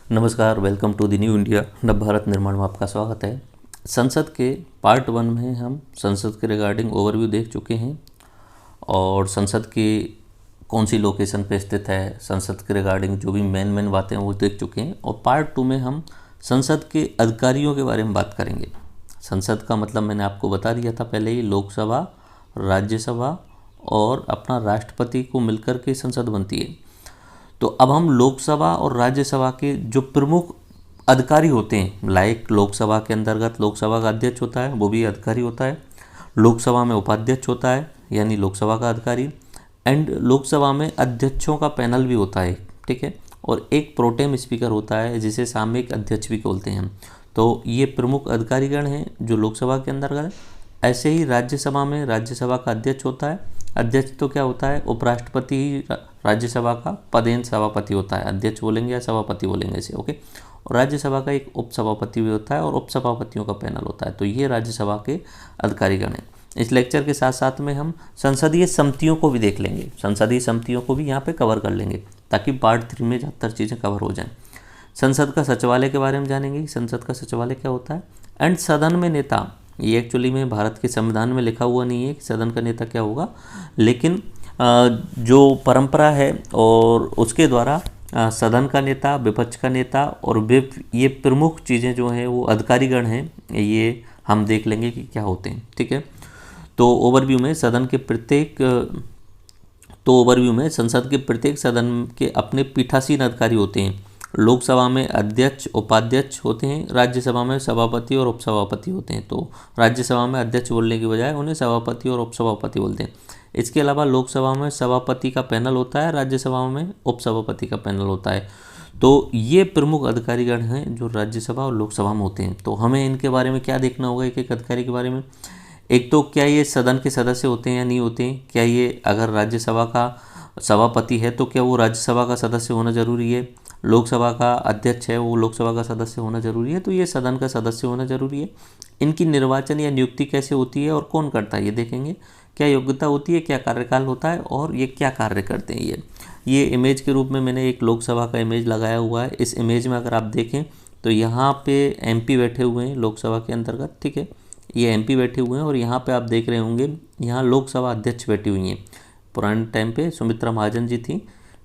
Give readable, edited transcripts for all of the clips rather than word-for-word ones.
नमस्कार, welcome to the new India. Nav Bharat निर्माण में आपका स्वागत है। संसद के पार्ट 1 में हम संसद के रिगार्डिंग ओवरव्यू देख चुके हैं और संसद की कौन सी लोकेशन पे स्थित है, संसद के रिगार्डिंग जो भी मेन बातें हैं वो देख चुके हैं। और पार्ट 2 में हम संसद के अधिकारियों के बारे में बात करेंगे। संसद का मतलब मैंने आपको बता दिया था पहले ही, लोकसभा, राज्यसभा और अपना राष्ट्रपति को मिलकर के संसद बनती है। तो अब हम लोकसभा और राज्यसभा के जो प्रमुख अधिकारी होते हैं, लाइक लोकसभा के अंतर्गत लोकसभा का अध्यक्ष होता है, वो भी अधिकारी होता है। लोकसभा में उपाध्यक्ष होता है यानी लोकसभा का अधिकारी, एंड लोकसभा में अध्यक्षों का पैनल भी होता है, ठीक है। और एक प्रोटेम स्पीकर होता है जिसे सामयिक अध्यक्ष भी बोलते हैं हम। तो ये प्रमुख अधिकारीगण हैं जो लोकसभा के अंतर्गत है। ऐसे ही राज्यसभा में राज्यसभा का अध्यक्ष होता है। अध्यक्ष तो क्या होता है, उपराष्ट्रपति ही राज्यसभा का पदेन सभापति होता है। अध्यक्ष बोलेंगे या सभापति बोलेंगे इसे, ओके। और राज्यसभा का एक उपसभापति भी होता है और उपसभापतियों का पैनल होता है। तो ये राज्यसभा के अधिकारीगण हैं। इस लेक्चर के साथ साथ में हम संसदीय समितियों को भी देख लेंगे, संसदीय समितियों को भी यहाँ पे कवर कर लेंगे ताकि पार्ट 3 में ज़्यादातर चीज़ें कवर हो जाएं। संसद का सचिवालय के बारे में जानेंगे, संसद का सचिवालय क्या होता है। एंड सदन में नेता, ये एक्चुअली में भारत के संविधान में लिखा हुआ नहीं है कि सदन का नेता क्या होगा, लेकिन जो परंपरा है और उसके द्वारा सदन का नेता, विपक्ष का नेता और विप, ये प्रमुख चीज़ें जो हैं वो अधिकारीगण हैं, ये हम देख लेंगे कि क्या होते हैं, ठीक है। तो ओवरव्यू में संसद के प्रत्येक सदन के अपने पीठासीन अधिकारी होते हैं। लोकसभा में अध्यक्ष उपाध्यक्ष होते हैं, राज्यसभा में सभापति और उपसभापति होते हैं। तो राज्यसभा में अध्यक्ष बोलने की बजाय उन्हें सभापति और उपसभापति बोलते हैं। इसके अलावा लोकसभा में सभापति का पैनल होता है, राज्यसभा में उपसभापति का पैनल होता है। तो ये प्रमुख अधिकारीगण हैं जो राज्यसभा और लोकसभा में होते हैं। तो हमें इनके बारे में क्या देखना होगा, एक एक अधिकारी के बारे में। एक तो क्या ये सदन के सदस्य होते हैं या नहीं होते हैं, क्या ये अगर राज्यसभा का सभापति है तो क्या वो राज्यसभा का सदस्य होना जरूरी है, लोकसभा का अध्यक्ष है वो लोकसभा का सदस्य होना जरूरी है, तो ये सदन का सदस्य होना जरूरी है। इनकी निर्वाचन या नियुक्ति कैसे होती है और कौन करता है ये देखेंगे। क्या योग्यता होती है, क्या कार्यकाल होता है और ये क्या कार्य करते हैं। ये इमेज के रूप में मैंने एक लोकसभा का इमेज लगाया हुआ है। इस इमेज में अगर आप देखें तो यहाँ पे एमपी बैठे हुए हैं लोकसभा के अंतर्गत, ठीक है। ये एमपी बैठे हुए हैं और यहाँ पे आप देख रहे होंगे यहाँ लोकसभा अध्यक्ष बैठी हुई हैं। पुराने टाइम पे सुमित्रा महाजन जी थी,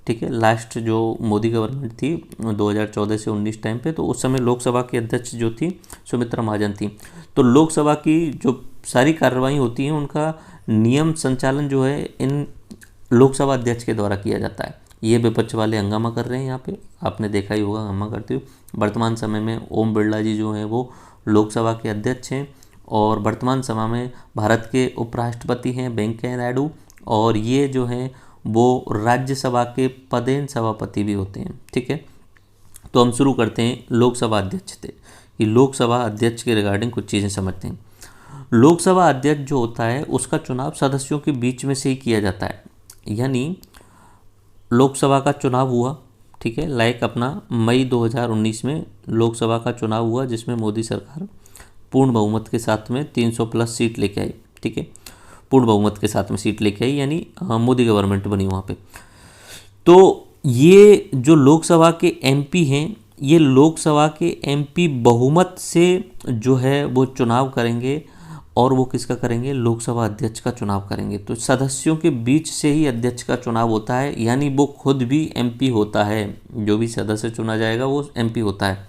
ठीक है। लास्ट जो मोदी गवर्नमेंट थी 2014 से 19 टाइम पे, तो उस समय लोकसभा की अध्यक्ष जो थी सुमित्रा महाजन थी। तो लोकसभा की जो सारी कार्रवाई होती हैं उनका नियम संचालन जो है इन लोकसभा अध्यक्ष के द्वारा किया जाता है। ये विपक्ष वाले हंगामा कर रहे हैं यहाँ पे, आपने देखा ही होगा हंगामा करते हुए। वर्तमान समय में ओम बिरला जी जो हैं वो लोकसभा के अध्यक्ष हैं और वर्तमान समय में भारत के उपराष्ट्रपति हैं वेंकैया नायडू, और ये जो हैं वो राज्यसभा के पदेन सभापति भी होते हैं, ठीक है। तो हम शुरू करते हैं लोकसभा अध्यक्ष से कि लोकसभा अध्यक्ष के रिगार्डिंग कुछ चीज़ें समझते हैं। लोकसभा अध्यक्ष जो होता है उसका चुनाव सदस्यों के बीच में से ही किया जाता है। यानी लोकसभा का चुनाव हुआ, ठीक है, लाइक अपना मई 2019 में लोकसभा का चुनाव हुआ जिसमें मोदी सरकार पूर्ण बहुमत के साथ में 300+ सीट लेके आई, ठीक है। पूर्ण बहुमत के साथ में सीट लेके आई यानी मोदी गवर्नमेंट बनी वहाँ पे। तो ये जो लोकसभा के एमपी हैं, ये लोकसभा के एमपी बहुमत से जो है वो चुनाव करेंगे और वो किसका करेंगे, लोकसभा अध्यक्ष का चुनाव करेंगे। तो सदस्यों के बीच से ही अध्यक्ष का चुनाव होता है, यानी वो खुद भी एमपी होता है। जो भी सदस्य चुना जाएगा वो एमपी होता है।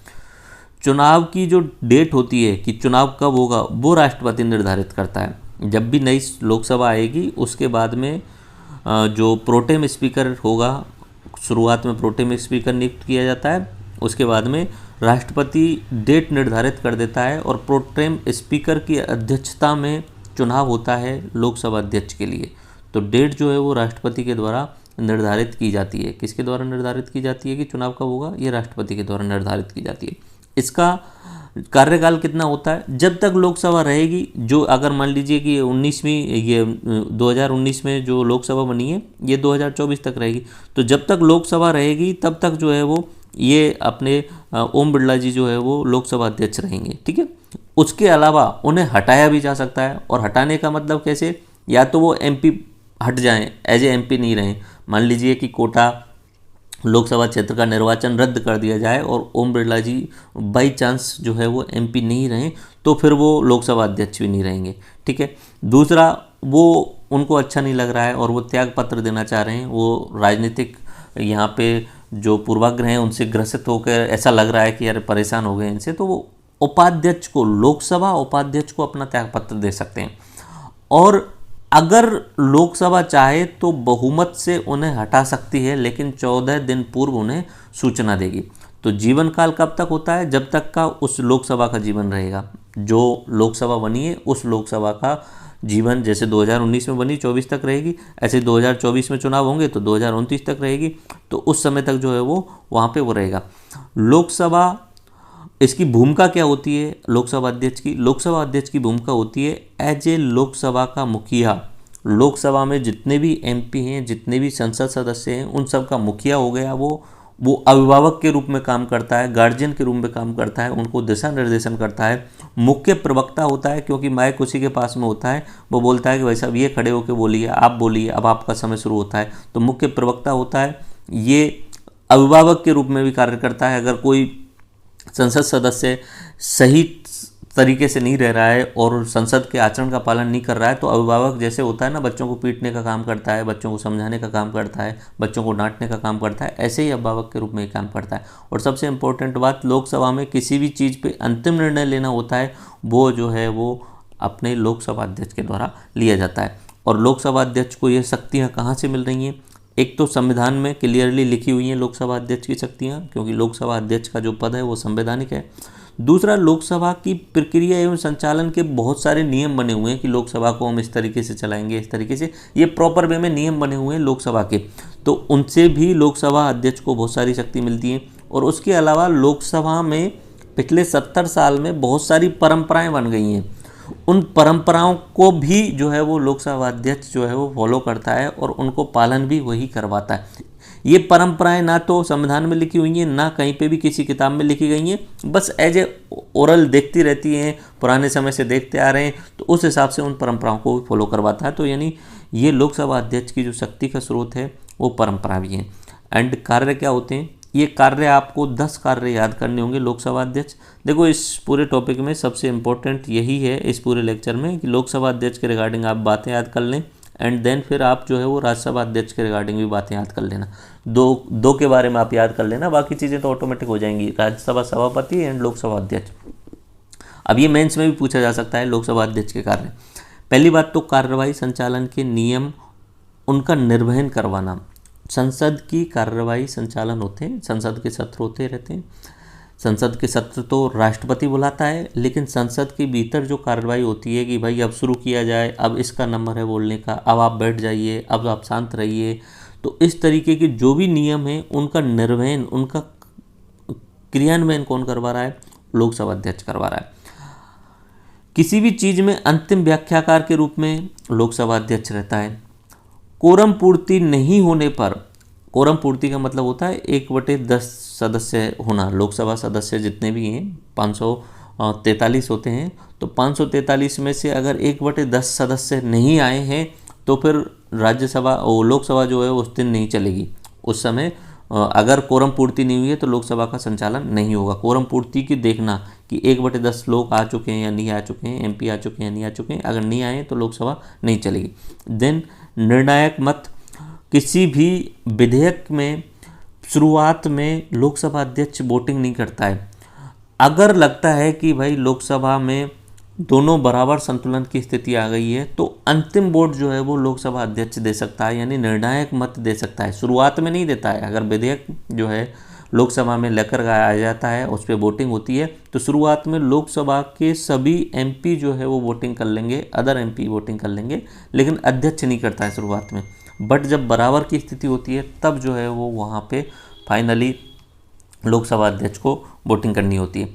चुनाव की जो डेट होती है कि चुनाव कब होगा वो राष्ट्रपति निर्धारित करता है। जब भी नई लोकसभा आएगी उसके बाद में जो प्रोटेम स्पीकर होगा, शुरुआत में प्रोटेम स्पीकर नियुक्त किया जाता है, उसके बाद में राष्ट्रपति डेट निर्धारित कर देता है और प्रोटेम स्पीकर की अध्यक्षता में चुनाव होता है लोकसभा अध्यक्ष के लिए। तो डेट जो है वो राष्ट्रपति के द्वारा निर्धारित की जाती है। किसके द्वारा निर्धारित की जाती है कि चुनाव कब होगा, ये राष्ट्रपति के द्वारा निर्धारित की जाती है। इसका कार्यकाल कितना होता है, जब तक लोकसभा रहेगी। जो अगर मान लीजिए कि 2019 में जो लोकसभा बनी है ये 2024 तक रहेगी, तो जब तक लोकसभा रहेगी तब तक जो है वो ये अपने ओम बिरला जी जो है वो लोकसभा अध्यक्ष रहेंगे, ठीक है। उसके अलावा उन्हें हटाया भी जा सकता है, और हटाने का मतलब कैसे, या तो वो एमपी हट जाएं, एज ए एमपी नहीं रहें। मान लीजिए कि कोटा लोकसभा क्षेत्र का निर्वाचन रद्द कर दिया जाए और ओम बिरला जी बाई चांस जो है वो एमपी नहीं रहें, तो फिर वो लोकसभा अध्यक्ष भी नहीं रहेंगे। ठीक है। दूसरा, वो उनको अच्छा नहीं लग रहा है और वो त्याग पत्र देना चाह रहे हैं। वो राजनीतिक यहाँ पे जो पूर्वाग्रह हैं उनसे ग्रसित होकर ऐसा लग रहा है कि यार परेशान हो गए इनसे, तो वो उपाध्यक्ष को, लोकसभा उपाध्यक्ष को अपना त्याग पत्र दे सकते हैं। और अगर लोकसभा चाहे तो बहुमत से उन्हें हटा सकती है, लेकिन 14 दिन पूर्व उन्हें सूचना देगी। तो जीवन काल कब तक होता है? जब तक का उस लोकसभा का जीवन रहेगा। जो लोकसभा बनी है उस लोकसभा का जीवन, जैसे 2019 में बनी 24 तक रहेगी, ऐसे 2024 में चुनाव होंगे तो 2029 तक रहेगी। तो उस समय तक जो है वो वहाँ पे वो रहेगा। लोकसभा, इसकी भूमिका क्या होती है लोकसभा अध्यक्ष की? लोकसभा अध्यक्ष की भूमिका होती है एज ए लोकसभा का मुखिया। लोकसभा में जितने भी एमपी हैं, जितने भी संसद सदस्य हैं, उन सब का मुखिया हो गया वो अभिभावक के रूप में काम करता है, गार्जियन के रूप में काम करता है, उनको दिशा निर्देशन करता है। मुख्य प्रवक्ता होता है, क्योंकि माइक उसी के पास में होता है। वो बोलता है कि भाई साहब ये खड़े होकर बोलिए, आप बोलिए, अब आपका समय शुरू होता है। तो मुख्य प्रवक्ता होता है। ये अभिभावक के रूप में भी कार्य करता है। अगर कोई संसद सदस्य सही तरीके से नहीं रह रहा है और संसद के आचरण का पालन नहीं कर रहा है, तो अभिभावक जैसे होता है ना, बच्चों को पीटने का काम करता है, बच्चों को समझाने का काम करता है, बच्चों को डांटने का काम करता है, ऐसे ही अभिभावक के रूप में काम करता है। और सबसे इम्पोर्टेंट बात, लोकसभा में किसी भी चीज़ पे अंतिम निर्णय लेना होता है, वो जो है वो अपने लोकसभा अध्यक्ष के द्वारा लिया जाता है। और लोकसभा अध्यक्ष को ये शक्तियाँ कहाँ से मिल रही हैं? एक तो संविधान में क्लियरली लिखी हुई हैं लोकसभा अध्यक्ष की शक्तियाँ, क्योंकि लोकसभा अध्यक्ष का जो पद है वो संवैधानिक है। दूसरा, लोकसभा की प्रक्रिया एवं संचालन के बहुत सारे नियम बने हुए हैं कि लोकसभा को हम इस तरीके से चलाएंगे, इस तरीके से, ये प्रॉपर वे में नियम बने हुए हैं लोकसभा के। तो उनसे भी लोकसभा अध्यक्ष को बहुत सारी शक्ति मिलती है। और उसके अलावा लोकसभा में पिछले 70 साल में बहुत सारी परंपराएं बन गई हैं। उन परंपराओं को भी जो है वो लोकसभा अध्यक्ष जो है वो फॉलो करता है और उनको पालन भी वही करवाता है। ये परंपराएं ना तो संविधान में लिखी हुई हैं, ना कहीं पे भी किसी किताब में लिखी गई हैं, बस एज ए ओरल देखती रहती हैं, पुराने समय से देखते आ रहे हैं, तो उस हिसाब से उन परंपराओं को भी फॉलो करवाता है। तो यानी ये लोकसभा अध्यक्ष की जो शक्ति का स्रोत है वो परंपरा भी है। एंड कार्य क्या होते हैं? ये कार्य आपको 10 कार्य याद करने होंगे लोकसभा अध्यक्ष। देखो, इस पूरे टॉपिक में सबसे इम्पोर्टेंट यही है इस पूरे लेक्चर में कि लोकसभा अध्यक्ष के रिगार्डिंग आप बातें याद कर लें, एंड देन फिर आप जो है वो राज्यसभा अध्यक्ष के रिगार्डिंग भी बातें याद कर लेना। दो के बारे में आप याद कर लेना, बाकी चीज़ें तो ऑटोमेटिक हो जाएंगी। राज्यसभा सभापति एंड लोकसभा अध्यक्ष। अब ये मेंस में भी पूछा जा सकता है लोकसभा अध्यक्ष के कार्य। पहली बात तो कार्यवाही संचालन के नियम, उनका निर्वहन करवाना। संसद की कार्यवाही संचालन होते हैं, संसद के सत्र होते रहते हैं। संसद के सत्र तो राष्ट्रपति बुलाता है, लेकिन संसद के भीतर जो कार्रवाई होती है कि भाई अब शुरू किया जाए, अब इसका नंबर है बोलने का, अब आप बैठ जाइए, अब आप शांत रहिए, तो इस तरीके के जो भी नियम हैं उनका निर्वहन, उनका क्रियान्वयन कौन करवा रहा है? लोकसभा अध्यक्ष करवा रहा है। किसी भी चीज़ में अंतिम व्याख्याकार के रूप में लोकसभा अध्यक्ष रहता है। कोरम पूर्ति नहीं होने पर, कोरम पूर्ति का मतलब होता है 1/10 सदस्य होना। लोकसभा सदस्य जितने भी हैं 543 होते हैं, तो 543 में से अगर 1/10 सदस्य नहीं आए हैं तो फिर राज्यसभा और लोकसभा जो है उस दिन नहीं चलेगी। उस समय अगर कोरम पूर्ति नहीं हुई है तो लोकसभा का संचालन नहीं होगा। कोरम पूर्ति की देखना कि 1/10 लोग आ चुके हैं या नहीं आ चुके हैं, एमपी आ चुके हैं या नहीं आ चुके हैं। अगर नहीं आए तो लोकसभा नहीं चलेगी। देन निर्णायक मत, किसी भी विधेयक में शुरुआत में लोकसभा अध्यक्ष वोटिंग नहीं करता है। अगर लगता है कि भाई लोकसभा में दोनों बराबर संतुलन की स्थिति आ गई है तो अंतिम वोट जो है वो लोकसभा अध्यक्ष दे सकता है, यानी निर्णायक मत दे सकता है। शुरुआत में नहीं देता है। अगर विधेयक जो है लोकसभा में लेकर आ जाता है, उस पर वोटिंग होती है, तो शुरुआत में लोकसभा के सभी एमपी जो है वो वोटिंग कर लेंगे, अदर एमपी वोटिंग कर लेंगे, लेकिन अध्यक्ष नहीं करता है शुरुआत में। बट जब बराबर की स्थिति होती है तब जो है वो वहाँ पे फाइनली लोकसभा अध्यक्ष को वोटिंग करनी होती है।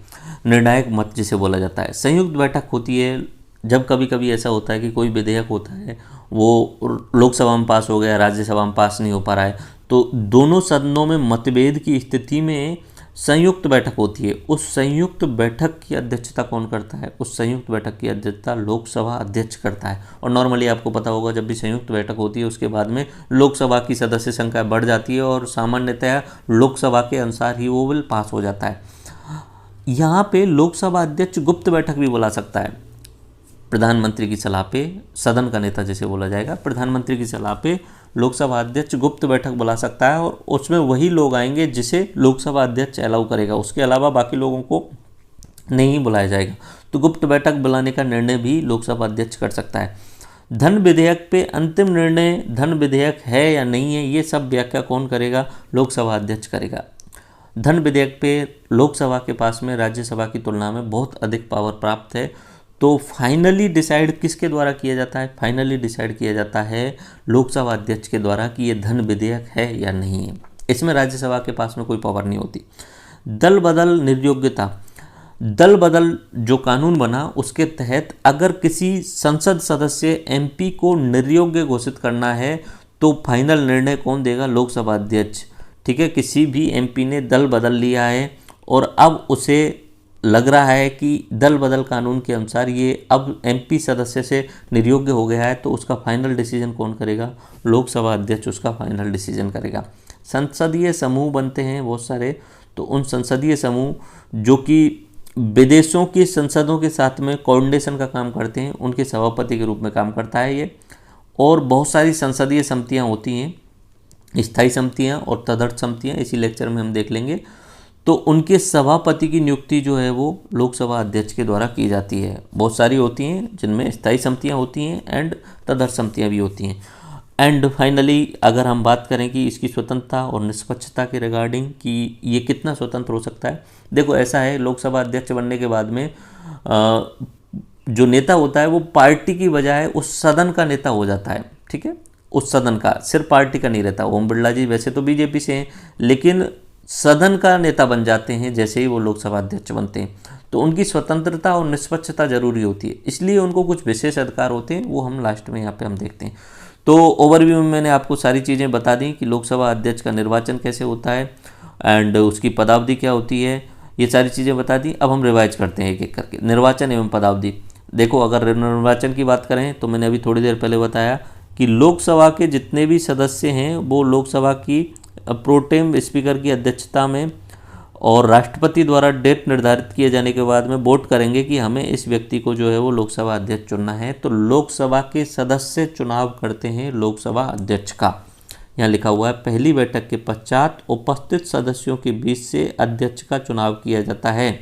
निर्णायक मत जिसे बोला जाता है। संयुक्त बैठक होती है जब कभी कभी ऐसा होता है कि कोई विधेयक होता है वो लोकसभा में पास हो गया, राज्यसभा में पास नहीं हो पा रहा है, तो दोनों सदनों में मतभेद की स्थिति में संयुक्त बैठक होती है, उस संयुक्त बैठक की अध्यक्षता कौन करता है? उस संयुक्त बैठक की अध्यक्षता लोकसभा अध्यक्ष करता है। और नॉर्मली आपको पता होगा जब भी संयुक्त बैठक होती है उसके बाद में लोकसभा की सदस्य संख्या बढ़ जाती है और सामान्यतः लोकसभा के अनुसार ही वो बिल पास हो जाता है। यहाँ पे लोकसभा अध्यक्ष गुप्त बैठक भी बुला सकता है। प्रधानमंत्री की सलाह पे, सदन का नेता जैसे बोला जाएगा, प्रधानमंत्री की सलाह पे लोकसभा अध्यक्ष गुप्त बैठक बुला सकता है और उसमें वही लोग आएंगे जिसे लोकसभा अध्यक्ष अलाउ करेगा, उसके अलावा बाकी लोगों को नहीं बुलाया जाएगा। तो गुप्त बैठक बुलाने का निर्णय भी लोकसभा अध्यक्ष कर सकता है। धन विधेयक पे अंतिम निर्णय धन विधेयक है या नहीं है, ये सब व्याख्या कौन करेगा? लोकसभा अध्यक्ष करेगा। धन विधेयक पे लोकसभा के पास में राज्यसभा की तुलना में बहुत अधिक पावर प्राप्त है। तो फाइनली डिसाइड किसके द्वारा किया जाता है? फाइनली डिसाइड किया जाता है लोकसभा अध्यक्ष के द्वारा कि ये धन विधेयक है या नहीं है। इसमें राज्यसभा के पास में कोई पावर नहीं होती। दल बदल निर्योग्यता, दल बदल जो कानून बना उसके तहत अगर किसी संसद सदस्य एमपी को निर्योग्य घोषित करना है तो फाइनल निर्णय कौन देगा? लोकसभा अध्यक्ष। ठीक है, किसी भी एमपी ने दल बदल लिया है और अब उसे लग रहा है कि दल बदल कानून के अनुसार ये अब एमपी सदस्य से निर्योग्य हो गया है, तो उसका फाइनल डिसीजन कौन करेगा? लोकसभा अध्यक्ष उसका फाइनल डिसीजन करेगा। संसदीय समूह बनते हैं बहुत सारे, तो उन संसदीय समूह जो कि विदेशों की संसदों के साथ में कोऑर्डिनेशन का काम करते हैं, उनके सभापति के रूप में काम करता है ये। और बहुत सारी संसदीय समितियाँ होती हैं, स्थायी समितियाँ और तदर्थ समितियाँ, इसी लेक्चर में हम देख लेंगे। तो उनके सभापति की नियुक्ति जो है वो लोकसभा अध्यक्ष के द्वारा की जाती है। बहुत सारी होती हैं जिनमें स्थायी समितियाँ होती हैं एंड तदर्थ समितियाँ भी होती हैं। एंड फाइनली अगर हम बात करें कि इसकी स्वतंत्रता और निष्पक्षता के रिगार्डिंग कि ये कितना स्वतंत्र हो सकता है, देखो ऐसा है, लोकसभा अध्यक्ष बनने के बाद में जो नेता होता है वो पार्टी की बजाय उस सदन का नेता हो जाता है। ठीक है, उस सदन का, सिर्फ पार्टी का नहीं रहता। ओम बिरला जी वैसे तो बीजेपी से हैं लेकिन सदन का नेता बन जाते हैं जैसे ही वो लोकसभा अध्यक्ष बनते हैं। तो उनकी स्वतंत्रता और निष्पक्षता जरूरी होती है, इसलिए उनको कुछ विशेष अधिकार होते हैं, वो हम लास्ट में यहाँ पे हम देखते हैं। तो ओवरव्यू में मैंने आपको सारी चीज़ें बता दी कि लोकसभा अध्यक्ष का निर्वाचन कैसे होता है एंड उसकी पदावधि क्या होती है, ये सारी चीज़ें बता दी। अब हम रिवाइज करते हैं एक एक करके। निर्वाचन एवं पदावधि, देखो अगर निर्वाचन की बात करें तो मैंने अभी थोड़ी देर पहले बताया कि लोकसभा के जितने भी सदस्य हैं वो लोकसभा की प्रोटेम स्पीकर की अध्यक्षता में और राष्ट्रपति द्वारा डेट निर्धारित किए जाने के बाद में वोट करेंगे कि हमें इस व्यक्ति को जो है वो लोकसभा अध्यक्ष चुनना है। तो लोकसभा के सदस्य चुनाव करते हैं लोकसभा अध्यक्ष का। यहाँ लिखा हुआ है पहली बैठक के पश्चात उपस्थित सदस्यों के बीच से अध्यक्ष का चुनाव किया जाता है।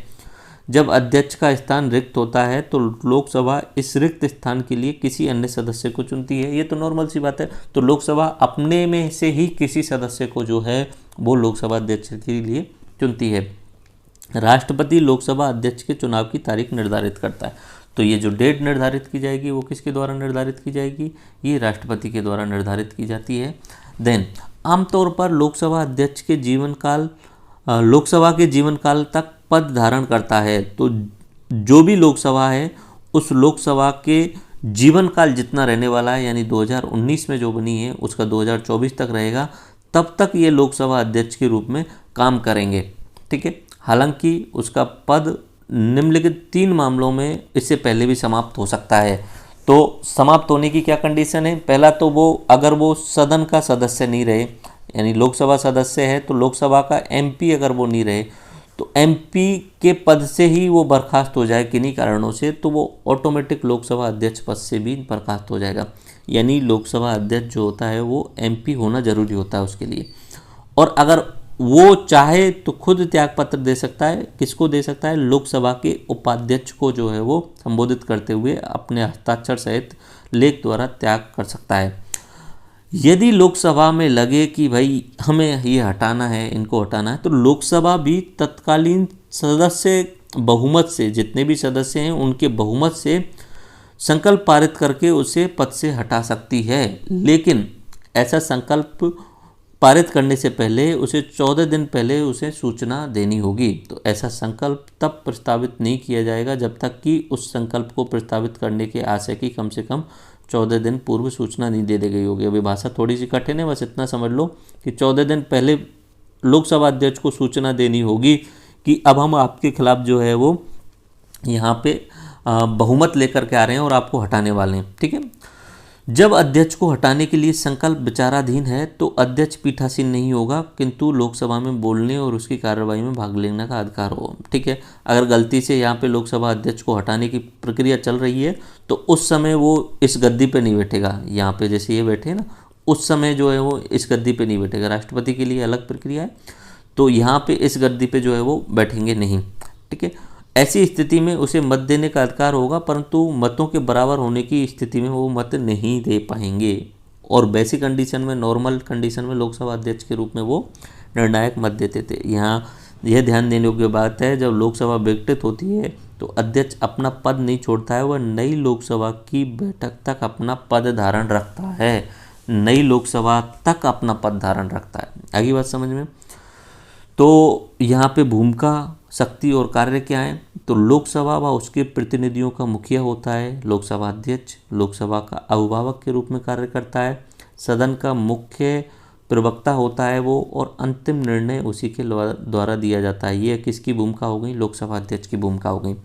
जब अध्यक्ष का स्थान रिक्त होता है तो लोकसभा इस रिक्त स्थान के लिए किसी अन्य सदस्य को चुनती है। ये तो नॉर्मल सी बात है। तो लोकसभा अपने में से ही किसी सदस्य को जो है वो लोकसभा अध्यक्ष के लिए चुनती है। राष्ट्रपति लोकसभा अध्यक्ष के चुनाव की तारीख निर्धारित करता है। तो ये जो डेट निर्धारित की जाएगी वो किसके द्वारा निर्धारित की जाएगी? ये राष्ट्रपति के द्वारा निर्धारित की जाती है। देन आमतौर पर लोकसभा अध्यक्ष के जीवन काल लोकसभा के जीवन काल तक पद धारण करता है। तो जो भी लोकसभा है उस लोकसभा के जीवन काल जितना रहने वाला है, यानी 2019 में जो बनी है उसका 2024 तक रहेगा, तब तक ये लोकसभा अध्यक्ष के रूप में काम करेंगे। ठीक है, हालांकि उसका पद निम्नलिखित 3 मामलों में इससे पहले भी समाप्त हो सकता है। तो समाप्त होने की क्या कंडीशन है? पहला तो वो अगर वो सदन का सदस्य नहीं रहे, यानी लोकसभा सदस्य है तो लोकसभा का एमपी अगर वो नहीं रहे तो एमपी के पद से ही वो बर्खास्त हो जाए किन्हीं कारणों से, तो वो ऑटोमेटिक लोकसभा अध्यक्ष पद से भी बर्खास्त हो जाएगा। यानी लोकसभा अध्यक्ष जो होता है वो एमपी होना जरूरी होता है उसके लिए। और अगर वो चाहे तो खुद त्याग पत्र दे सकता है। किसको दे सकता है? लोकसभा के उपाध्यक्ष को जो है वो संबोधित करते हुए अपने हस्ताक्षर सहित लेख द्वारा त्याग कर सकता है। यदि लोकसभा में लगे कि भाई हमें ये हटाना है, इनको हटाना है, तो लोकसभा भी तत्कालीन सदस्य बहुमत से, जितने भी सदस्य हैं उनके बहुमत से संकल्प पारित करके उसे पद से हटा सकती है। लेकिन ऐसा संकल्प पारित करने से पहले उसे 14 दिन पहले उसे सूचना देनी होगी। तो ऐसा संकल्प तब प्रस्तावित नहीं किया जाएगा जब तक कि उस संकल्प को प्रस्तावित करने के आशय की कम से कम 14 दिन पूर्व सूचना नहीं दे दी गई होगी। अभी भाषा थोड़ी सी कठिन है, बस इतना समझ लो कि 14 दिन पहले लोकसभा अध्यक्ष को सूचना देनी होगी कि अब हम आपके खिलाफ जो है वो यहाँ पे बहुमत लेकर के आ रहे हैं और आपको हटाने वाले हैं। ठीक है, जब अध्यक्ष को हटाने के लिए संकल्प विचाराधीन है तो अध्यक्ष पीठासीन नहीं होगा, किंतु लोकसभा में बोलने और उसकी कार्रवाई में भाग लेने का अधिकार होगा। ठीक है, अगर गलती से यहाँ पे लोकसभा अध्यक्ष को हटाने की प्रक्रिया चल रही है तो उस समय वो इस गद्दी पे नहीं बैठेगा, यहाँ पे जैसे ये बैठे ना, उस समय जो है वो इस गद्दी पे नहीं बैठेगा। राष्ट्रपति के लिए अलग प्रक्रिया है, तो यहाँ पे इस गद्दी पे जो है वो बैठेंगे नहीं। ठीक है, ऐसी स्थिति में उसे मत देने का अधिकार होगा, परंतु मतों के बराबर होने की स्थिति में वो मत नहीं दे पाएंगे। और बेसिक कंडीशन में, नॉर्मल कंडीशन में लोकसभा अध्यक्ष के रूप में वो निर्णायक मत देते थे। यहाँ यह ध्यान देने योग्य बात है, जब लोकसभा विघटित होती है तो अध्यक्ष अपना पद नहीं छोड़ता है, वह नई लोकसभा की बैठक तक अपना पद धारण रखता है। नई लोकसभा तक अपना पद धारण रखता है। आगे बात समझ में। तो यहाँ पे भूमिका, शक्ति और कार्य क्या है? तो लोकसभा व उसके प्रतिनिधियों का मुखिया होता है लोकसभा अध्यक्ष, लोकसभा का अभिभावक के रूप में कार्य करता है, सदन का मुख्य प्रवक्ता होता है वो, और अंतिम निर्णय उसी के द्वारा दिया जाता है। ये किसकी भूमिका हो गई? लोकसभा अध्यक्ष की भूमिका हो गई।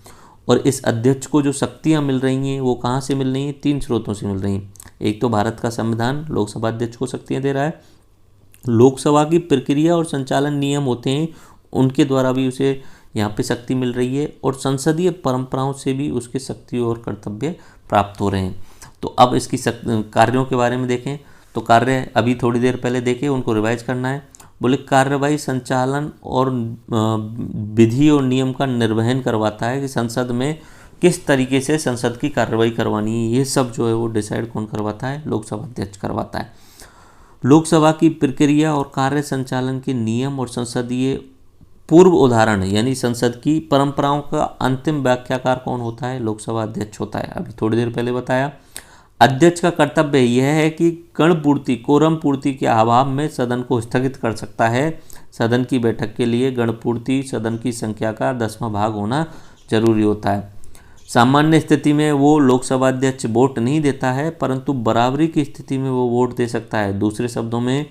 और इस अध्यक्ष को जो शक्तियाँ मिल रही हैं वो कहाँ से मिल रही हैं? 3 स्रोतों से मिल रही हैं। एक तो भारत का संविधान लोकसभा अध्यक्ष को शक्तियाँ दे रहा है, लोकसभा की प्रक्रिया और संचालन नियम होते हैं उनके द्वारा भी उसे यहाँ पे शक्ति मिल रही है, और संसदीय परंपराओं से भी उसके शक्ति और कर्तव्य प्राप्त हो रहे हैं। तो अब इसकी कार्यों के बारे में देखें तो कार्य अभी थोड़ी देर पहले देखे, उनको रिवाइज करना है। बोले कार्यवाही, संचालन और विधि और नियम का निर्वहन करवाता है कि संसद में किस तरीके से संसद की कार्रवाई करवानी है, ये सब जो है वो डिसाइड कौन करवाता है? लोकसभा अध्यक्ष करवाता है। लोकसभा की प्रक्रिया और कार्य संचालन के नियम और संसदीय पूर्व उदाहरण यानी संसद की परंपराओं का अंतिम व्याख्याकार कौन होता है? लोकसभा अध्यक्ष होता है। अभी थोड़ी देर पहले बताया। अध्यक्ष का कर्तव्य यह है कि कोरम पूर्ति के अभाव में सदन को स्थगित कर सकता है। सदन की बैठक के लिए गणपूर्ति सदन की संख्या का 10वां भाग होना जरूरी होता है। सामान्य स्थिति में वो लोकसभा अध्यक्ष वोट नहीं देता है, परंतु बराबरी की स्थिति में वो वोट दे सकता है। दूसरे शब्दों में,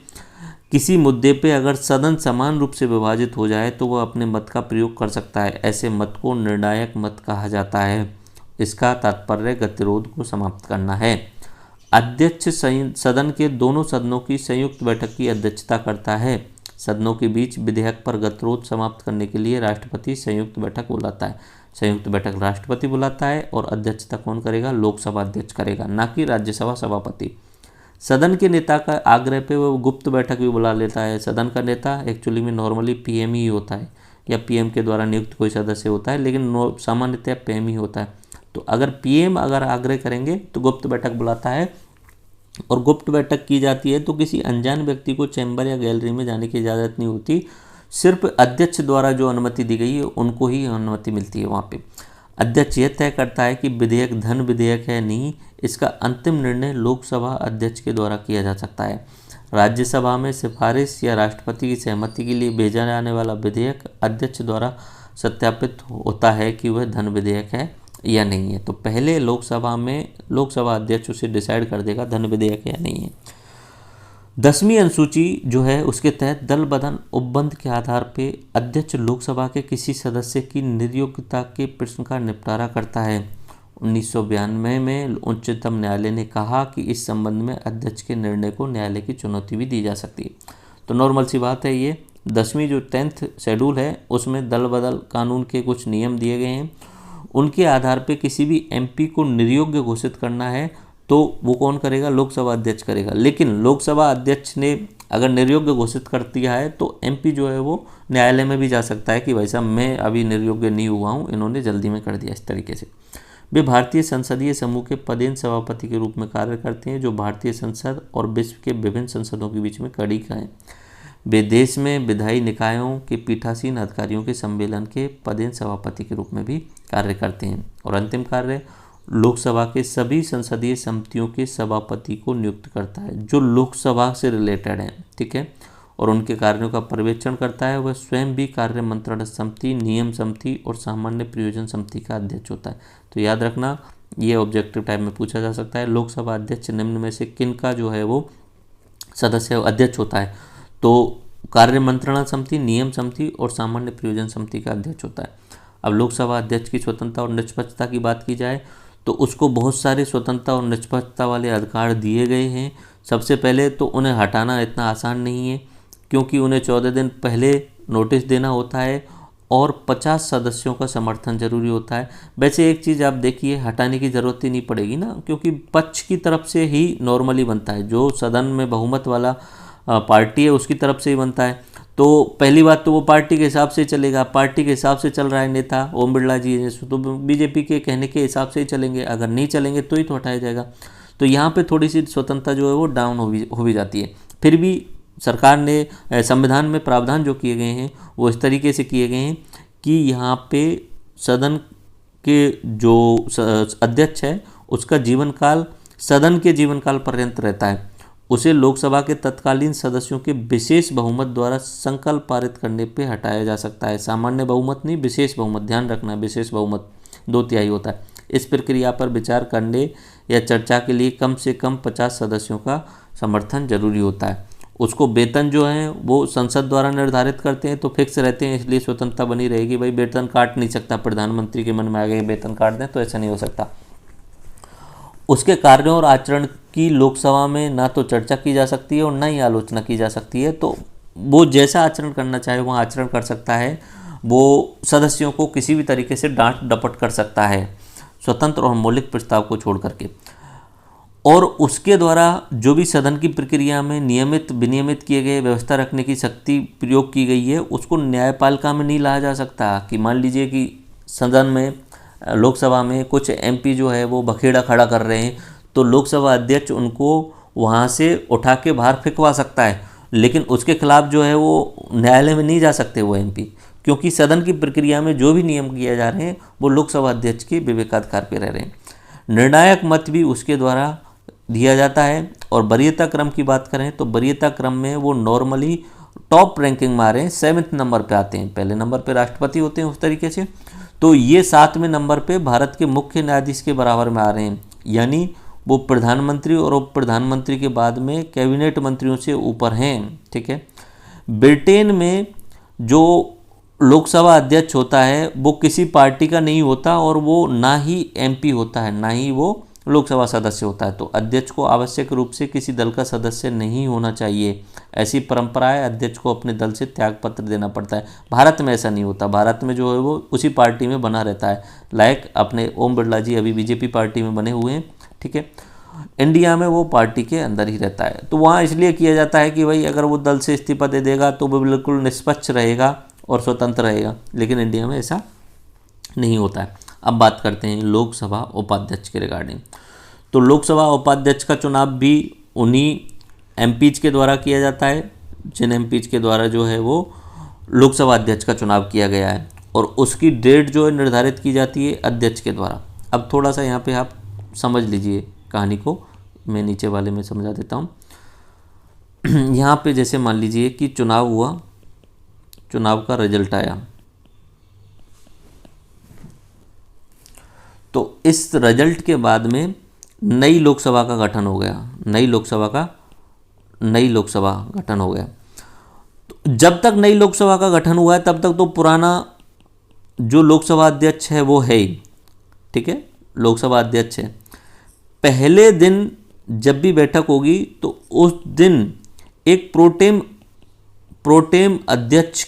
किसी मुद्दे पे अगर सदन समान रूप से विभाजित हो जाए तो वह अपने मत का प्रयोग कर सकता है। ऐसे मत को निर्णायक मत कहा जाता है। इसका तात्पर्य गतिरोध को समाप्त करना है। अध्यक्ष सदन के दोनों सदनों की संयुक्त बैठक की अध्यक्षता करता है। सदनों के बीच विधेयक पर गतिरोध समाप्त करने के लिए राष्ट्रपति संयुक्त बैठक बुलाता है। संयुक्त बैठक राष्ट्रपति बुलाता है और अध्यक्षता कौन करेगा? लोकसभा अध्यक्ष करेगा, ना कि राज्यसभा सभापति। सदन के नेता का आग्रह पे वो गुप्त बैठक भी बुला लेता है। सदन का नेता एक्चुअली में नॉर्मली पीएम ही होता है, या पीएम के द्वारा नियुक्त कोई सदस्य होता है, लेकिन सामान्यतः पीएम ही होता है। तो अगर पीएम अगर आग्रह करेंगे तो गुप्त बैठक बुलाता है, और गुप्त बैठक की जाती है तो किसी अनजान व्यक्ति को चैम्बर या गैलरी में जाने की इजाज़त नहीं होती। सिर्फ अध्यक्ष द्वारा जो अनुमति दी गई है उनको ही अनुमति मिलती है वहाँ पे। अध्यक्ष यह तय करता है कि विधेयक धन विधेयक है नहीं। इसका अंतिम निर्णय लोकसभा अध्यक्ष के द्वारा किया जा सकता है। राज्यसभा में सिफारिश या राष्ट्रपति की सहमति के लिए भेजा जाने वाला विधेयक अध्यक्ष द्वारा सत्यापित होता है कि वह धन विधेयक है या नहीं है। तो पहले लोकसभा में लोकसभा अध्यक्ष उसे डिसाइड कर देगा धन विधेयक है या नहीं है। 10वीं अनुसूची जो है उसके तहत दल बदल उपबंध के आधार पर अध्यक्ष लोकसभा के किसी सदस्य की निर्योग्यता के प्रश्न का निपटारा करता है। 1992 में उच्चतम न्यायालय ने कहा कि इस संबंध में अध्यक्ष के निर्णय को न्यायालय की चुनौती भी दी जा सकती है। तो नॉर्मल सी बात है ये। 10वीं जो 10th शेड्यूल है उसमें दल बदल कानून के कुछ नियम दिए गए हैं। उनके आधार पर किसी भी एमपी को निर्योग्य घोषित करना है तो वो कौन करेगा? लोकसभा अध्यक्ष करेगा। लेकिन लोकसभा अध्यक्ष ने अगर निर्योग्य घोषित कर दिया है तो एमपी जो है वो न्यायालय में भी जा सकता है कि भाई साहब मैं अभी निर्योग्य नहीं हुआ हूँ, इन्होंने जल्दी में कर दिया। इस तरीके से वे भारतीय संसदीय समूह के पदेन सभापति के रूप में कार्य करते हैं, जो भारतीय संसद और विश्व के विभिन्न संसदों के बीच में कड़ी का है। वे देश में विधायी निकायों के पीठासीन अधिकारियों के सम्मेलन के पदेन सभापति के रूप में भी कार्य करते हैं। और अंतिम कार्य लोकसभा के सभी संसदीय समितियों के सभापति को नियुक्त करता है जो लोकसभा से रिलेटेड हैं, ठीक है, और उनके कार्यों का पर्यवेक्षण करता है। वह स्वयं भी कार्य मंत्रणा समिति, नियम समिति और सामान्य प्रयोजन समिति का अध्यक्ष होता है। तो याद रखना ये ऑब्जेक्टिव टाइप में पूछा जा सकता है। लोकसभा अध्यक्ष निम्न में से किन का जो है वो सदस्य अध्यक्ष होता है? तो कार्य मंत्रणा समिति, नियम समिति और सामान्य प्रयोजन समिति का अध्यक्ष होता है। अब लोकसभा अध्यक्ष की स्वतंत्रता और निष्पक्षता की बात की जाए तो उसको बहुत सारे स्वतंत्रता और निष्पक्षता वाले अधिकार दिए गए हैं। सबसे पहले तो उन्हें हटाना इतना आसान नहीं है, क्योंकि उन्हें 14 दिन पहले नोटिस देना होता है और 50 सदस्यों का समर्थन जरूरी होता है। वैसे एक चीज़ आप देखिए, हटाने की ज़रूरत ही नहीं पड़ेगी ना, क्योंकि पक्ष की तरफ से ही नॉर्मली बनता है, जो सदन में बहुमत वाला पार्टी है उसकी तरफ से ही बनता है। तो पहली बात तो वो पार्टी के हिसाब से चलेगा, पार्टी के हिसाब से चल रहा है नेता ओम बिरला जी, तो बीजेपी के कहने के हिसाब से ही चलेंगे, अगर नहीं चलेंगे तो ही तो हटाया जाएगा। तो यहाँ पे थोड़ी सी स्वतंत्रता जो है वो डाउन हो भी जाती है। फिर भी सरकार ने संविधान में प्रावधान जो किए गए हैं वो इस तरीके से किए गए हैं कि यहाँ पे सदन के जो अध्यक्ष है उसका जीवन काल सदन के जीवन काल पर्यंत रहता है। उसे लोकसभा के तत्कालीन सदस्यों के विशेष बहुमत द्वारा संकल्प पारित करने पे हटाया जा सकता है। सामान्य बहुमत नहीं, विशेष बहुमत, ध्यान रखना, विशेष बहुमत 2/3 होता है। इस प्रक्रिया पर विचार करने या चर्चा के लिए कम से कम 50 सदस्यों का समर्थन जरूरी होता है। उसको वेतन जो है वो संसद द्वारा निर्धारित करते हैं, तो फिक्स रहते हैं, इसलिए स्वतंत्रता बनी रहेगी। भाई वेतन काट नहीं सकता, प्रधानमंत्री के मन में आ गए वेतन काट दें, तो ऐसा नहीं हो सकता। उसके कार्यों और आचरण की लोकसभा में ना तो चर्चा की जा सकती है और ना ही आलोचना की जा सकती है। तो वो जैसा आचरण करना चाहे वो आचरण कर सकता है, वो सदस्यों को किसी भी तरीके से डांट डपट कर सकता है, स्वतंत्र और मौलिक प्रस्ताव को छोड़ करके। और उसके द्वारा जो भी सदन की प्रक्रिया में नियमित विनियमित किए गए व्यवस्था रखने की शक्ति प्रयोग की गई है, उसको न्यायपालिका में नहीं लाया जा सकता। कि मान लीजिए कि सदन में लोकसभा में कुछ एमपी जो है वो बखेड़ा खड़ा कर रहे हैं, तो लोकसभा अध्यक्ष उनको वहाँ से उठा के बाहर फेंकवा सकता है, लेकिन उसके खिलाफ जो है वो न्यायालय में नहीं जा सकते वो एमपी, क्योंकि सदन की प्रक्रिया में जो भी नियम किए जा रहे हैं वो लोकसभा अध्यक्ष के विवेकाधिकार पे रह रहे हैं। निर्णायक मत भी उसके द्वारा दिया जाता है। और वरीयता क्रम की बात करें तो वरीयता क्रम में वो नॉर्मली टॉप रैंकिंग में आ रहे हैं, 7वें नंबर पे आते हैं। पहले नंबर पे राष्ट्रपति होते हैं उस तरीके से, तो ये 7वें नंबर पे भारत के मुख्य न्यायाधीश के बराबर में आ रहे हैं, यानी वो प्रधानमंत्री और उप प्रधानमंत्री के बाद में कैबिनेट मंत्रियों से ऊपर हैं। ठीक है। ब्रिटेन में जो लोकसभा अध्यक्ष होता है वो किसी पार्टी का नहीं होता, और वो ना ही एमपी होता है ना ही वो लोकसभा सदस्य होता है। तो अध्यक्ष को आवश्यक रूप से किसी दल का सदस्य नहीं होना चाहिए। ऐसी परंपरा है, अध्यक्ष को अपने दल से त्यागपत्र देना पड़ता है। भारत में ऐसा नहीं होता, भारत में जो है वो उसी पार्टी में बना रहता है। लाइक अपने ओम बिरला जी अभी बीजेपी पार्टी में बने हुए हैं। ठीक है। इंडिया में वो पार्टी के अंदर ही रहता है, तो वहाँ इसलिए किया जाता है कि भाई अगर वो दल से इस्तीफा दे देगा तो वो बिल्कुल निष्पक्ष रहेगा और स्वतंत्र रहेगा, लेकिन इंडिया में ऐसा नहीं होता है। अब बात करते हैं लोकसभा उपाध्यक्ष के रिगार्डिंग। तो लोकसभा उपाध्यक्ष का चुनाव भी उन्हीं एमपीज के द्वारा किया जाता है, जिन एमपीज के द्वारा जो है वो लोकसभा अध्यक्ष का चुनाव किया गया है, और उसकी डेट जो है निर्धारित की जाती है अध्यक्ष के द्वारा। अब थोड़ा सा यहाँ पे आप समझ लीजिए कहानी को, मैं नीचे वाले में समझा देता हूँ। यहाँ पे जैसे मान लीजिए कि चुनाव हुआ, चुनाव का रिजल्ट आया, तो इस रिजल्ट के बाद में नई लोकसभा का गठन हो गया, नई लोकसभा गठन हो गया। तो जब तक नई लोकसभा का गठन हुआ है तब तक तो पुराना जो लोकसभा अध्यक्ष है वो है ही। ठीक है, लोकसभा अध्यक्ष है। पहले दिन जब भी बैठक होगी तो उस दिन एक प्रोटेम अध्यक्ष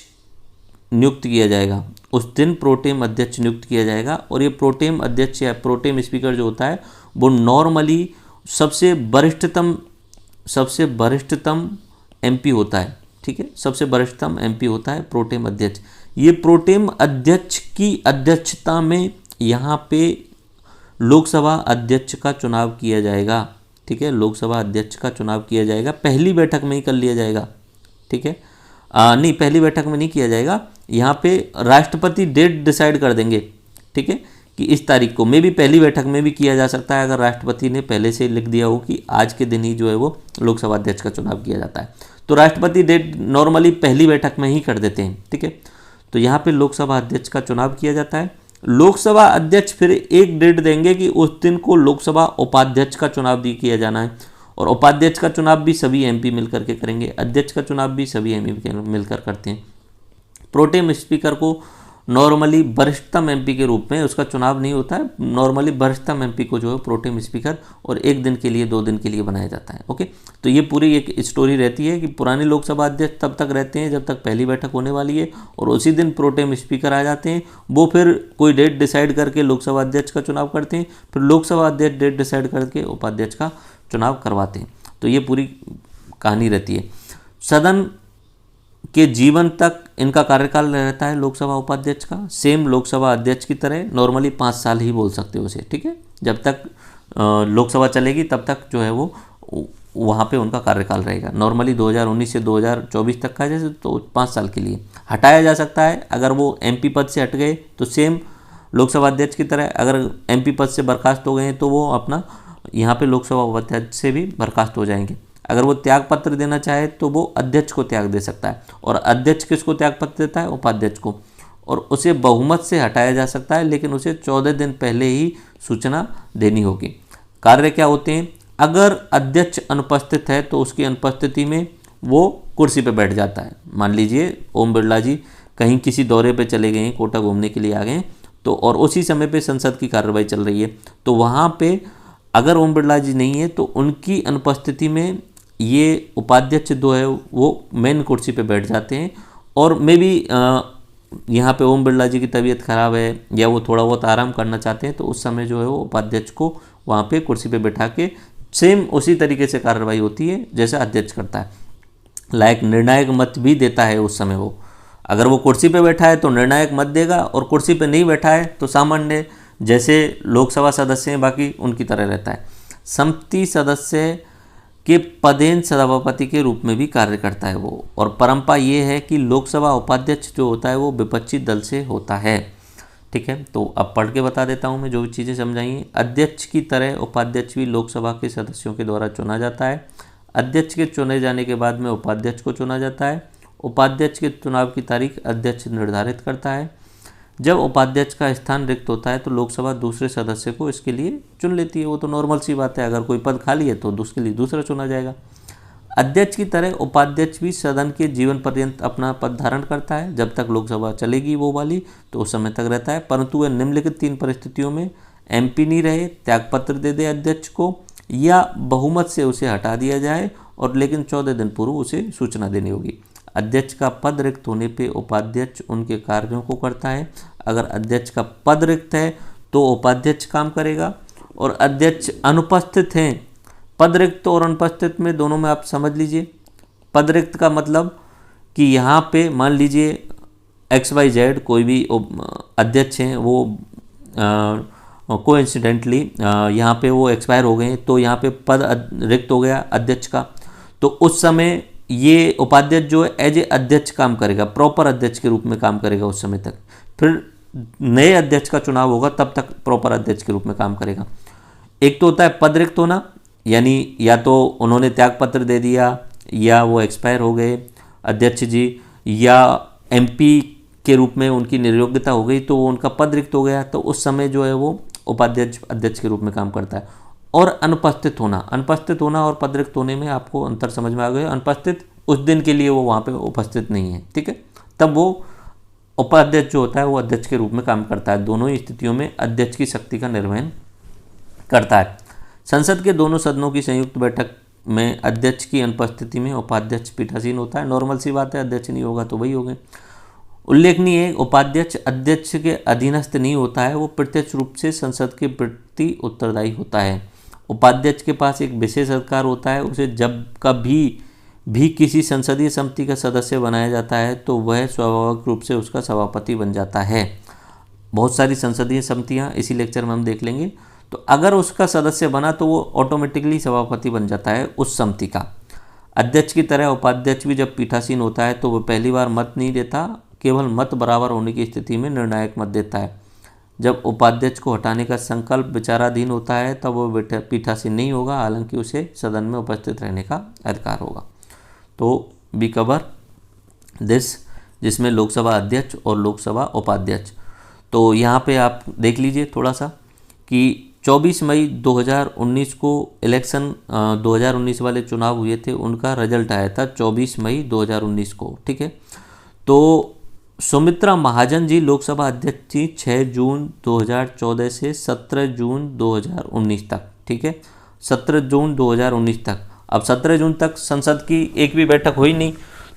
नियुक्त किया जाएगा, उस दिन प्रोटेम अध्यक्ष नियुक्त किया जाएगा। और ये प्रोटेम अध्यक्ष या प्रोटेम स्पीकर जो होता है वो नॉर्मली सबसे वरिष्ठतम एमपी होता है। ठीक है, सबसे वरिष्ठतम एमपी होता है प्रोटेम अध्यक्ष। ये प्रोटेम अध्यक्ष की अध्यक्षता में यहाँ पे लोकसभा अध्यक्ष का चुनाव किया जाएगा। ठीक है, लोकसभा अध्यक्ष का चुनाव किया जाएगा, पहली बैठक में ही कर लिया जाएगा। ठीक है, नहीं, पहली बैठक में नहीं किया जाएगा, यहाँ पे राष्ट्रपति डेट डिसाइड कर देंगे। ठीक है, कि इस तारीख को, मे भी पहली बैठक में भी किया जा सकता है अगर राष्ट्रपति ने पहले से लिख दिया हो कि आज के दिन ही जो है वो लोकसभा अध्यक्ष का चुनाव किया जाता है, तो राष्ट्रपति डेट नॉर्मली पहली बैठक में ही कर देते हैं। ठीक है, तो यहाँ पे लोकसभा अध्यक्ष का चुनाव किया जाता है। लोकसभा अध्यक्ष फिर एक डेट देंगे कि उस दिन को लोकसभा उपाध्यक्ष का चुनाव किया जाना है, और उपाध्यक्ष का चुनाव भी सभी एमपी मिलकर के करेंगे, अध्यक्ष का चुनाव भी सभी एमपी मिलकर करते हैं। प्रोटेम स्पीकर को नॉर्मली वरिष्ठतम एमपी के रूप में उसका चुनाव नहीं होता है, नॉर्मली वरिष्ठतम एमपी को जो है प्रोटेम स्पीकर और 1 दिन के लिए 2 दिन के लिए बनाया जाता है। ओके, तो ये पूरी एक स्टोरी रहती है कि पुराने लोकसभा अध्यक्ष तब तक रहते हैं जब तक पहली बैठक होने वाली है, और उसी दिन प्रोटेम स्पीकर आ जाते हैं, वो फिर कोई डेट डिसाइड करके लोकसभा अध्यक्ष का चुनाव करते हैं, फिर लोकसभा अध्यक्ष डेट डिसाइड करके उपाध्यक्ष का चुनाव करवाते हैं। तो ये पूरी कहानी रहती है। सदन के जीवन तक इनका कार्यकाल रहता है लोकसभा उपाध्यक्ष का, सेम लोकसभा अध्यक्ष की तरह, नॉर्मली 5 साल ही बोल सकते हो उसे, ठीक है। जब तक लोकसभा चलेगी तब तक जो है वो वहाँ पे उनका कार्यकाल रहेगा। नॉर्मली 2019 से 2024 तक का जैसे तो 5 साल के लिए हटाया जा सकता है। अगर वो एमपी पद से हट गए तो सेम लोकसभा अध्यक्ष की तरह, अगर एमपी पद से बर्खास्त हो गए हैं तो वो अपना यहाँ पे लोकसभा उपाध्यक्ष से भी बर्खास्त हो जाएंगे। अगर वो त्याग पत्र देना चाहे तो वो अध्यक्ष को त्याग दे सकता है, और अध्यक्ष किसको त्याग पत्र देता है? उपाध्यक्ष को, और उसे बहुमत से हटाया जा सकता है, लेकिन उसे 14 दिन पहले ही सूचना देनी होगी। कार्य क्या होते हैं? अगर अध्यक्ष अनुपस्थित है तो उसकी अनुपस्थिति में वो कुर्सी पर बैठ जाता है। मान लीजिए ओम बिरला जी कहीं किसी दौरे पर चले गए हैं, कोटा घूमने के लिए आ गए हैं, तो और उसी समय पे संसद की कार्रवाई चल रही है, तो वहाँ पे अगर ओम बिरला जी नहीं है तो उनकी अनुपस्थिति में ये उपाध्यक्ष जो है वो मेन कुर्सी पे बैठ जाते हैं। और मे बी यहाँ पे ओम बिरला जी की तबीयत खराब है या वो थोड़ा बहुत आराम करना चाहते हैं, तो उस समय जो है वो उपाध्यक्ष को वहाँ पे कुर्सी पे बैठा के सेम उसी तरीके से कार्रवाई होती है जैसे अध्यक्ष करता है। लायक निर्णायक मत भी देता है उस समय वो, अगर वो कुर्सी पे बैठा है तो निर्णायक मत देगा, और कुर्सी पे नहीं बैठा है तो सामान्य जैसे लोकसभा सदस्य हैं बाकी उनकी तरह रहता है। संमति सदस्य के पदेन सभापति के रूप में भी कार्य करता है वो, और परंपरा ये है कि लोकसभा उपाध्यक्ष जो होता है वो विपक्षी दल से होता है, ठीक है। तो अब पढ़ के बता देता हूँ मैं जो भी चीज़ें समझाई। अध्यक्ष की तरह उपाध्यक्ष भी लोकसभा के सदस्यों के द्वारा चुना जाता है। अध्यक्ष के चुने जाने के बाद में उपाध्यक्ष को चुना जाता है। उपाध्यक्ष के चुनाव की तारीख अध्यक्ष निर्धारित करता है। जब उपाध्यक्ष का स्थान रिक्त होता है तो लोकसभा दूसरे सदस्य को इसके लिए चुन लेती है, वो तो नॉर्मल सी बात है। अगर कोई पद खाली है तो उसके लिए दूसरा चुना जाएगा। अध्यक्ष की तरह उपाध्यक्ष भी सदन के जीवन पर्यंत अपना पद धारण करता है। जब तक लोकसभा चलेगी वो वाली तो उस समय तक रहता है, परंतु वह निम्नलिखित 3 परिस्थितियों में एमपी नहीं रहे, त्यागपत्र दे दे अध्यक्ष को, या बहुमत से उसे हटा दिया जाए, और लेकिन 14 दिन पूर्व उसे सूचना देनी होगी। अध्यक्ष का पद रिक्त होने पे उपाध्यक्ष उनके कार्यों को करता है। अगर अध्यक्ष का पद रिक्त है तो उपाध्यक्ष काम करेगा, और अध्यक्ष अनुपस्थित हैं, पद रिक्त और अनुपस्थित में दोनों में आप समझ लीजिए। पद रिक्त का मतलब कि यहाँ पे मान लीजिए XYZ कोई भी अध्यक्ष हैं, वो कोइंसिडेंटली यहाँ पे वो एक्सपायर हो गए, तो यहाँ पे पद रिक्त हो गया अध्यक्ष का, तो उस समय ये उपाध्यक्ष जो है एज ए अध्यक्ष काम करेगा, प्रॉपर अध्यक्ष के रूप में काम करेगा उस समय तक। फिर नए अध्यक्ष का चुनाव होगा तब तक प्रॉपर अध्यक्ष के रूप में काम करेगा। एक तो होता है पद रिक्त होना, यानी या तो उन्होंने त्यागपत्र दे दिया, या वो एक्सपायर हो गए अध्यक्ष जी, या एमपी के रूप में उनकी निर्योग्यता हो गई तो वो उनका पद रिक्त हो गया, तो उस समय जो है वो उपाध्यक्ष अध्यक्ष के रूप में काम करता है। और अनुपस्थित होना और पद रिक्त होने में आपको अंतर समझ में आ गया। अनुपस्थित उस दिन के लिए वो वहाँ पे उपस्थित नहीं है, ठीक है, तब वो उपाध्यक्ष जो होता है वो अध्यक्ष के रूप में काम करता है। दोनों ही स्थितियों में अध्यक्ष की शक्ति का निर्वहन करता है। संसद के दोनों सदनों की संयुक्त बैठक में अध्यक्ष की अनुपस्थिति में उपाध्यक्ष पीठासीन होता है। नॉर्मल सी बात है, अध्यक्ष नहीं होगा तो वही हो गए। उल्लेखनीय है, उपाध्यक्ष अध्यक्ष के अधीनस्थ नहीं होता है, वो प्रत्यक्ष रूप से संसद के प्रति उत्तरदायी होता है। उपाध्यक्ष के पास एक विशेष अधिकार होता है, उसे जब कभी भी किसी संसदीय समिति का सदस्य बनाया जाता है तो वह स्वाभाविक रूप से उसका सभापति बन जाता है। बहुत सारी संसदीय समितियां इसी लेक्चर में हम देख लेंगे। तो अगर उसका सदस्य बना तो वो ऑटोमेटिकली सभापति बन जाता है उस समिति का। अध्यक्ष की तरह उपाध्यक्ष भी जब पीठासीन होता है तो वह पहली बार मत नहीं देता, केवल मत बराबर होने की स्थिति में निर्णायक मत देता है। जब उपाध्यक्ष को हटाने का संकल्प विचाराधीन होता है तब वो पीठासीन नहीं होगा, हालांकि उसे सदन में उपस्थित रहने का अधिकार होगा। तो बी कवर दिस, जिसमें लोकसभा अध्यक्ष और लोकसभा उपाध्यक्ष। तो यहाँ पे आप देख लीजिए थोड़ा सा कि 24 मई 2019 को इलेक्शन 2019 वाले चुनाव हुए थे, उनका रिजल्ट आया था 24 मई 2019 को। ठीक है, तो सुमित्रा महाजन जी लोकसभा अध्यक्ष थी 6 जून 2014 से 17 जून 2019 तक। ठीक है, 17 जून 2019 तक। अब 17 जून तक संसद की एक भी बैठक हुई नहीं,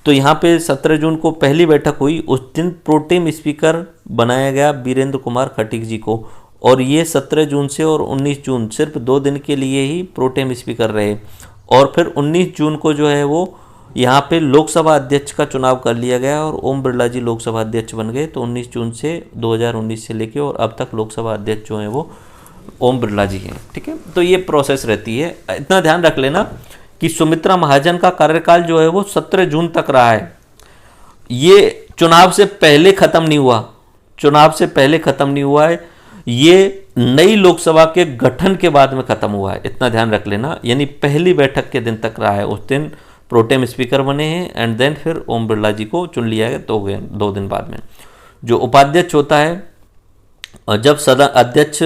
तो यहाँ पे 17 जून को पहली बैठक हुई। उस दिन प्रोटेम स्पीकर बनाया गया वीरेंद्र कुमार खटीक जी को, और ये 17 जून से और 19 जून सिर्फ 2 दिन के लिए ही प्रोटेम स्पीकर रहे। और फिर 19 जून को जो है वो यहाँ पे लोकसभा अध्यक्ष का चुनाव कर लिया गया और ओम बिरला जी लोकसभा अध्यक्ष बन गए। तो 19 जून से 2019 से लेके और अब तक लोकसभा अध्यक्ष जो हैं वो ओम बिरला जी हैं। ठीक है, तो ये प्रोसेस रहती है। इतना ध्यान रख लेना कि सुमित्रा महाजन का कार्यकाल जो है वो 17 जून तक रहा है। ये चुनाव से पहले खत्म नहीं हुआ, चुनाव से पहले खत्म नहीं हुआ है, ये नई लोकसभा के गठन के बाद में खत्म हुआ है। इतना ध्यान रख लेना, यानी पहली बैठक के दिन तक रहा है। उस दिन प्रोटेम स्पीकर बने हैं एंड देन फिर ओम बिरला जी को चुन लिया गया 2 दिन बाद में। जो उपाध्यक्ष होता है, जब सदन अध्यक्ष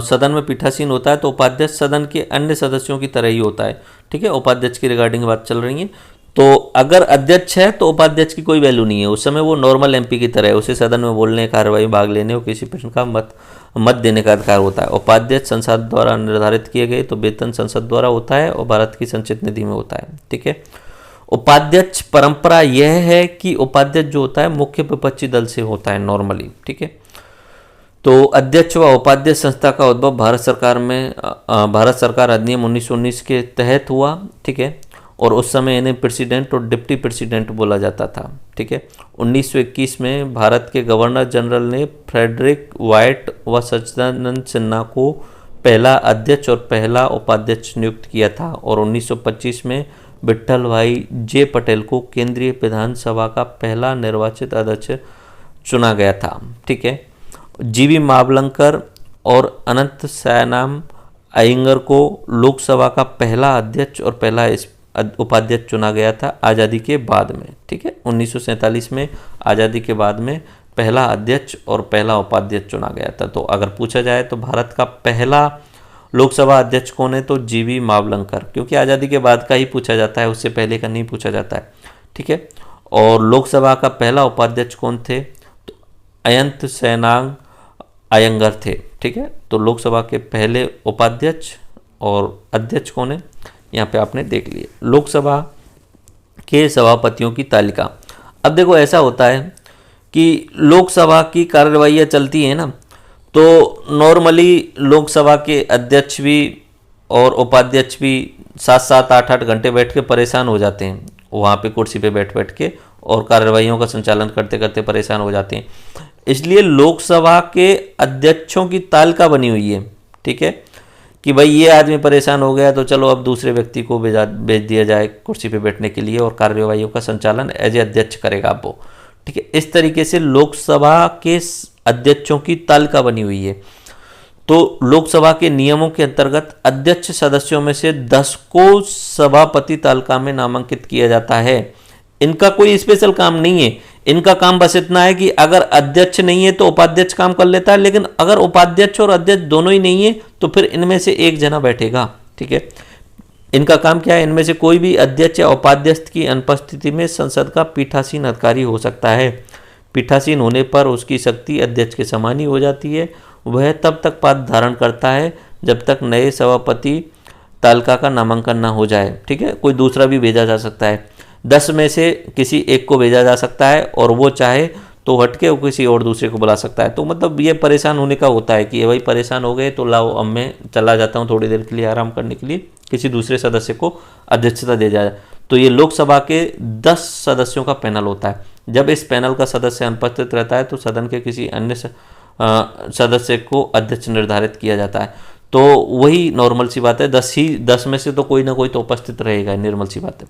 सदन में पीठासीन होता है तो उपाध्यक्ष सदन के अन्य सदस्यों की तरह ही होता है। ठीक है, उपाध्यक्ष की रिगार्डिंग बात चल रही है। तो अगर अध्यक्ष है तो उपाध्यक्ष की कोई वैल्यू नहीं है, उस समय वो नॉर्मल एमपी की तरह है, उसे सदन में बोलने, कार्रवाई में भाग लेने और किसी प्रश्न का मत देने का अधिकार होता है। उपाध्यक्ष संसद द्वारा निर्धारित किए गए तो वेतन संसद द्वारा होता है और भारत की संचित निधि में होता है। ठीक है, उपाध्यक्ष परंपरा यह है कि उपाध्यक्ष जो होता है मुख्य विपक्षी दल से होता है नॉर्मली। ठीक है, तो अध्यक्ष व उपाध्यक्ष संस्था का उद्भव भारत सरकार अधिनियम 1919 के तहत हुआ। ठीक है, और उस समय इन्हें प्रेसिडेंट और डिप्टी प्रेसिडेंट बोला जाता था। ठीक है, 1921 में भारत के गवर्नर जनरल ने फ्रेडरिक वाइट व सच्चिदानंद सिन्हा को पहला अध्यक्ष और पहला उपाध्यक्ष नियुक्त किया था, और 1925 में विट्ठल भाई जे पटेल को केंद्रीय विधानसभा का पहला निर्वाचित अध्यक्ष चुना गया था। ठीक है, जीवी मावलंकर और अनंत सयानाम अयंगर को लोकसभा का पहला अध्यक्ष और पहला उपाध्यक्ष चुना गया था आज़ादी के बाद में। ठीक है, 1947 में आज़ादी के बाद में पहला अध्यक्ष और पहला उपाध्यक्ष चुना गया था। तो अगर पूछा जाए तो भारत का पहला लोकसभा अध्यक्ष कौन है, तो जीवी मावलंकर, क्योंकि आज़ादी के बाद का ही पूछा जाता है, उससे पहले का नहीं पूछा जाता है। ठीक है, और लोकसभा का पहला उपाध्यक्ष कौन थे, तो अनंत सयानाम अयंगर थे। ठीक है, तो लोकसभा के पहले उपाध्यक्ष और अध्यक्ष कौन है, यहाँ पे आपने देख लिए। लोकसभा के सभापतियों की तालिका। अब देखो ऐसा होता है कि लोकसभा की कार्यवाहियाँ चलती हैं ना, तो नॉर्मली लोकसभा के अध्यक्ष भी और उपाध्यक्ष भी 7-7, 8-8 घंटे बैठ के परेशान हो जाते हैं वहाँ पे कुर्सी पे बैठ के, और कार्यवाहियों का संचालन करते करते परेशान हो जाते हैं। इसलिए लोकसभा के अध्यक्षों की तालिका बनी हुई है। ठीक है, कि भाई ये आदमी परेशान हो गया तो चलो अब दूसरे व्यक्ति को भेज दिया जाए कुर्सी पे बैठने के लिए, और कार्यवाहियों का संचालन एज ए अध्यक्ष करेगा अब वो। ठीक है, इस तरीके से लोकसभा के अध्यक्षों की तालिका बनी हुई है। तो लोकसभा के नियमों के अंतर्गत अध्यक्ष सदस्यों में से 10 को सभापति तालिका में नामांकित किया जाता है। इनका कोई स्पेशल काम नहीं है, इनका काम बस इतना है कि अगर अध्यक्ष नहीं है तो उपाध्यक्ष काम कर लेता है, लेकिन अगर उपाध्यक्ष और अध्यक्ष दोनों ही नहीं है तो फिर इनमें से एक जना बैठेगा। ठीक है, इनका काम क्या है, इनमें से कोई भी अध्यक्ष या उपाध्यक्ष की अनुपस्थिति में संसद का पीठासीन अधिकारी हो सकता है। पीठासीन होने पर उसकी शक्ति अध्यक्ष के समान ही हो जाती है। वह तब तक पद धारण करता है जब तक नए सभापति तालिका का नामांकन न हो जाए। ठीक है, कोई दूसरा भी भेजा जा सकता है, 10 में से किसी एक को भेजा जा सकता है, और वो चाहे तो हटके वो किसी और दूसरे को बुला सकता है। तो मतलब ये परेशान होने का होता है कि ये भाई परेशान हो गए तो लाओ अब मैं चला जाता हूँ थोड़ी देर के लिए आराम करने के लिए, किसी दूसरे सदस्य को अध्यक्षता दे जाए। तो ये लोकसभा के 10 सदस्यों का पैनल होता है। जब इस पैनल का सदस्य अनुपस्थित रहता है तो सदन के किसी अन्य सदस्य को अध्यक्ष निर्धारित किया जाता है। तो वही नॉर्मल सी बात है, 10 में से तो कोई ना कोई तो उपस्थित रहेगा, नॉर्मल सी बात है।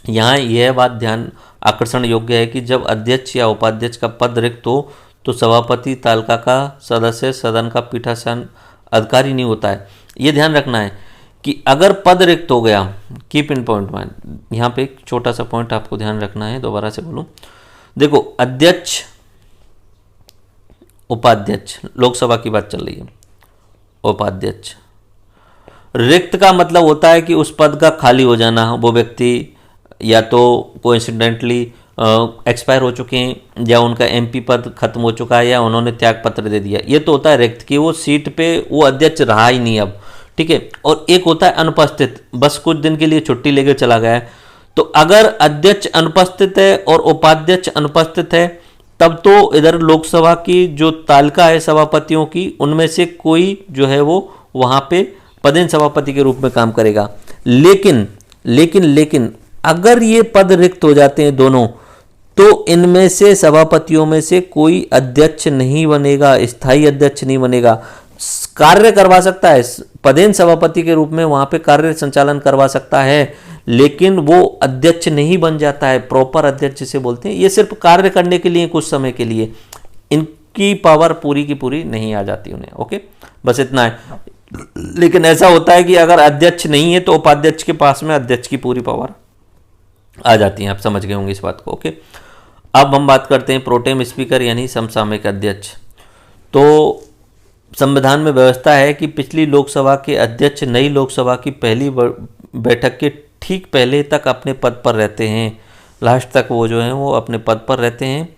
यहाँ यह बात ध्यान आकर्षण योग्य है कि जब अध्यक्ष या उपाध्यक्ष का पद रिक्त हो तो सभापति तालिका का सदस्य सदन का पीठासीन अधिकारी नहीं होता है। ये ध्यान रखना है कि अगर पद रिक्त हो गया, कीप इन पॉइंट माइंड, यहाँ पे एक छोटा सा पॉइंट आपको ध्यान रखना है, दोबारा से बोलूँ। देखो, अध्यक्ष उपाध्यक्ष, लोकसभा की बात चल रही है, उपाध्यक्ष। रिक्त का मतलब होता है कि उस पद का खाली हो जाना, वो व्यक्ति या तो कोइंसिडेंटली एक्सपायर हो चुके हैं या उनका एमपी पद खत्म हो चुका है या उन्होंने त्याग पत्र दे दिया, ये तो होता है रिक्त कि वो सीट पे वो अध्यक्ष रहा ही नहीं अब, ठीक है। और एक होता है अनुपस्थित, बस कुछ दिन के लिए छुट्टी लेकर चला गया है। तो अगर अध्यक्ष अनुपस्थित है और उपाध्यक्ष अनुपस्थित है तब तो इधर लोकसभा की जो तालिका है सभापतियों की, उनमें से कोई जो है वो वहाँ पे पदेन सभापति के रूप में काम करेगा। लेकिन लेकिन लेकिन अगर ये पद रिक्त हो जाते हैं दोनों, तो इनमें से सभापतियों में से कोई अध्यक्ष नहीं बनेगा, स्थायी अध्यक्ष नहीं बनेगा। कार्य करवा सकता है पदेन सभापति के रूप में, वहाँ पे कार्य संचालन करवा सकता है, लेकिन वो अध्यक्ष नहीं बन जाता है, प्रॉपर अध्यक्ष जिसे बोलते हैं। ये सिर्फ कार्य करने के लिए, कुछ समय के लिए, इनकी पावर पूरी की पूरी नहीं आ जाती उन्हें। ओके, बस इतना है। लेकिन ऐसा होता है कि अगर अध्यक्ष नहीं है तो उपाध्यक्ष के पास में अध्यक्ष की पूरी पावर आ जाती है। आप समझ गए होंगे इस बात को। ओके, अब हम बात करते हैं प्रोटेम स्पीकर यानी समसामयिक अध्यक्ष। तो संविधान में व्यवस्था है कि पिछली लोकसभा के अध्यक्ष नई लोकसभा की पहली बैठक के ठीक पहले तक अपने पद पर रहते हैं, लास्ट तक वो जो है वो अपने पद पर रहते हैं।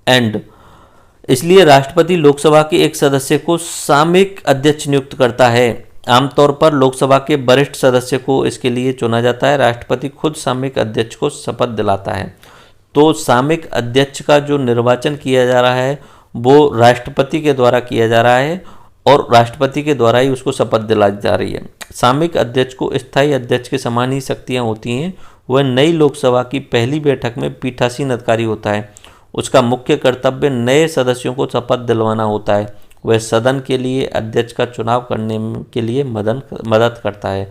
एंड इसलिए राष्ट्रपति लोकसभा के एक सदस्य को सामयिक अध्यक्ष नियुक्त करता है। आमतौर पर लोकसभा के वरिष्ठ सदस्य को इसके लिए चुना जाता है। राष्ट्रपति खुद सामयिक अध्यक्ष को शपथ दिलाता है। तो सामयिक अध्यक्ष का जो निर्वाचन किया जा रहा है वो राष्ट्रपति के द्वारा किया जा रहा है और राष्ट्रपति के द्वारा ही उसको शपथ दिलाई जा रही है। सामयिक अध्यक्ष को स्थायी अध्यक्ष के समान ही शक्तियाँ होती हैं। वह नई लोकसभा की पहली बैठक में पीठासीन अधिकारी होता है। उसका मुख्य कर्तव्य नए सदस्यों को शपथ दिलवाना होता है। वह सदन के लिए अध्यक्ष का चुनाव करने के लिए मदद करता है।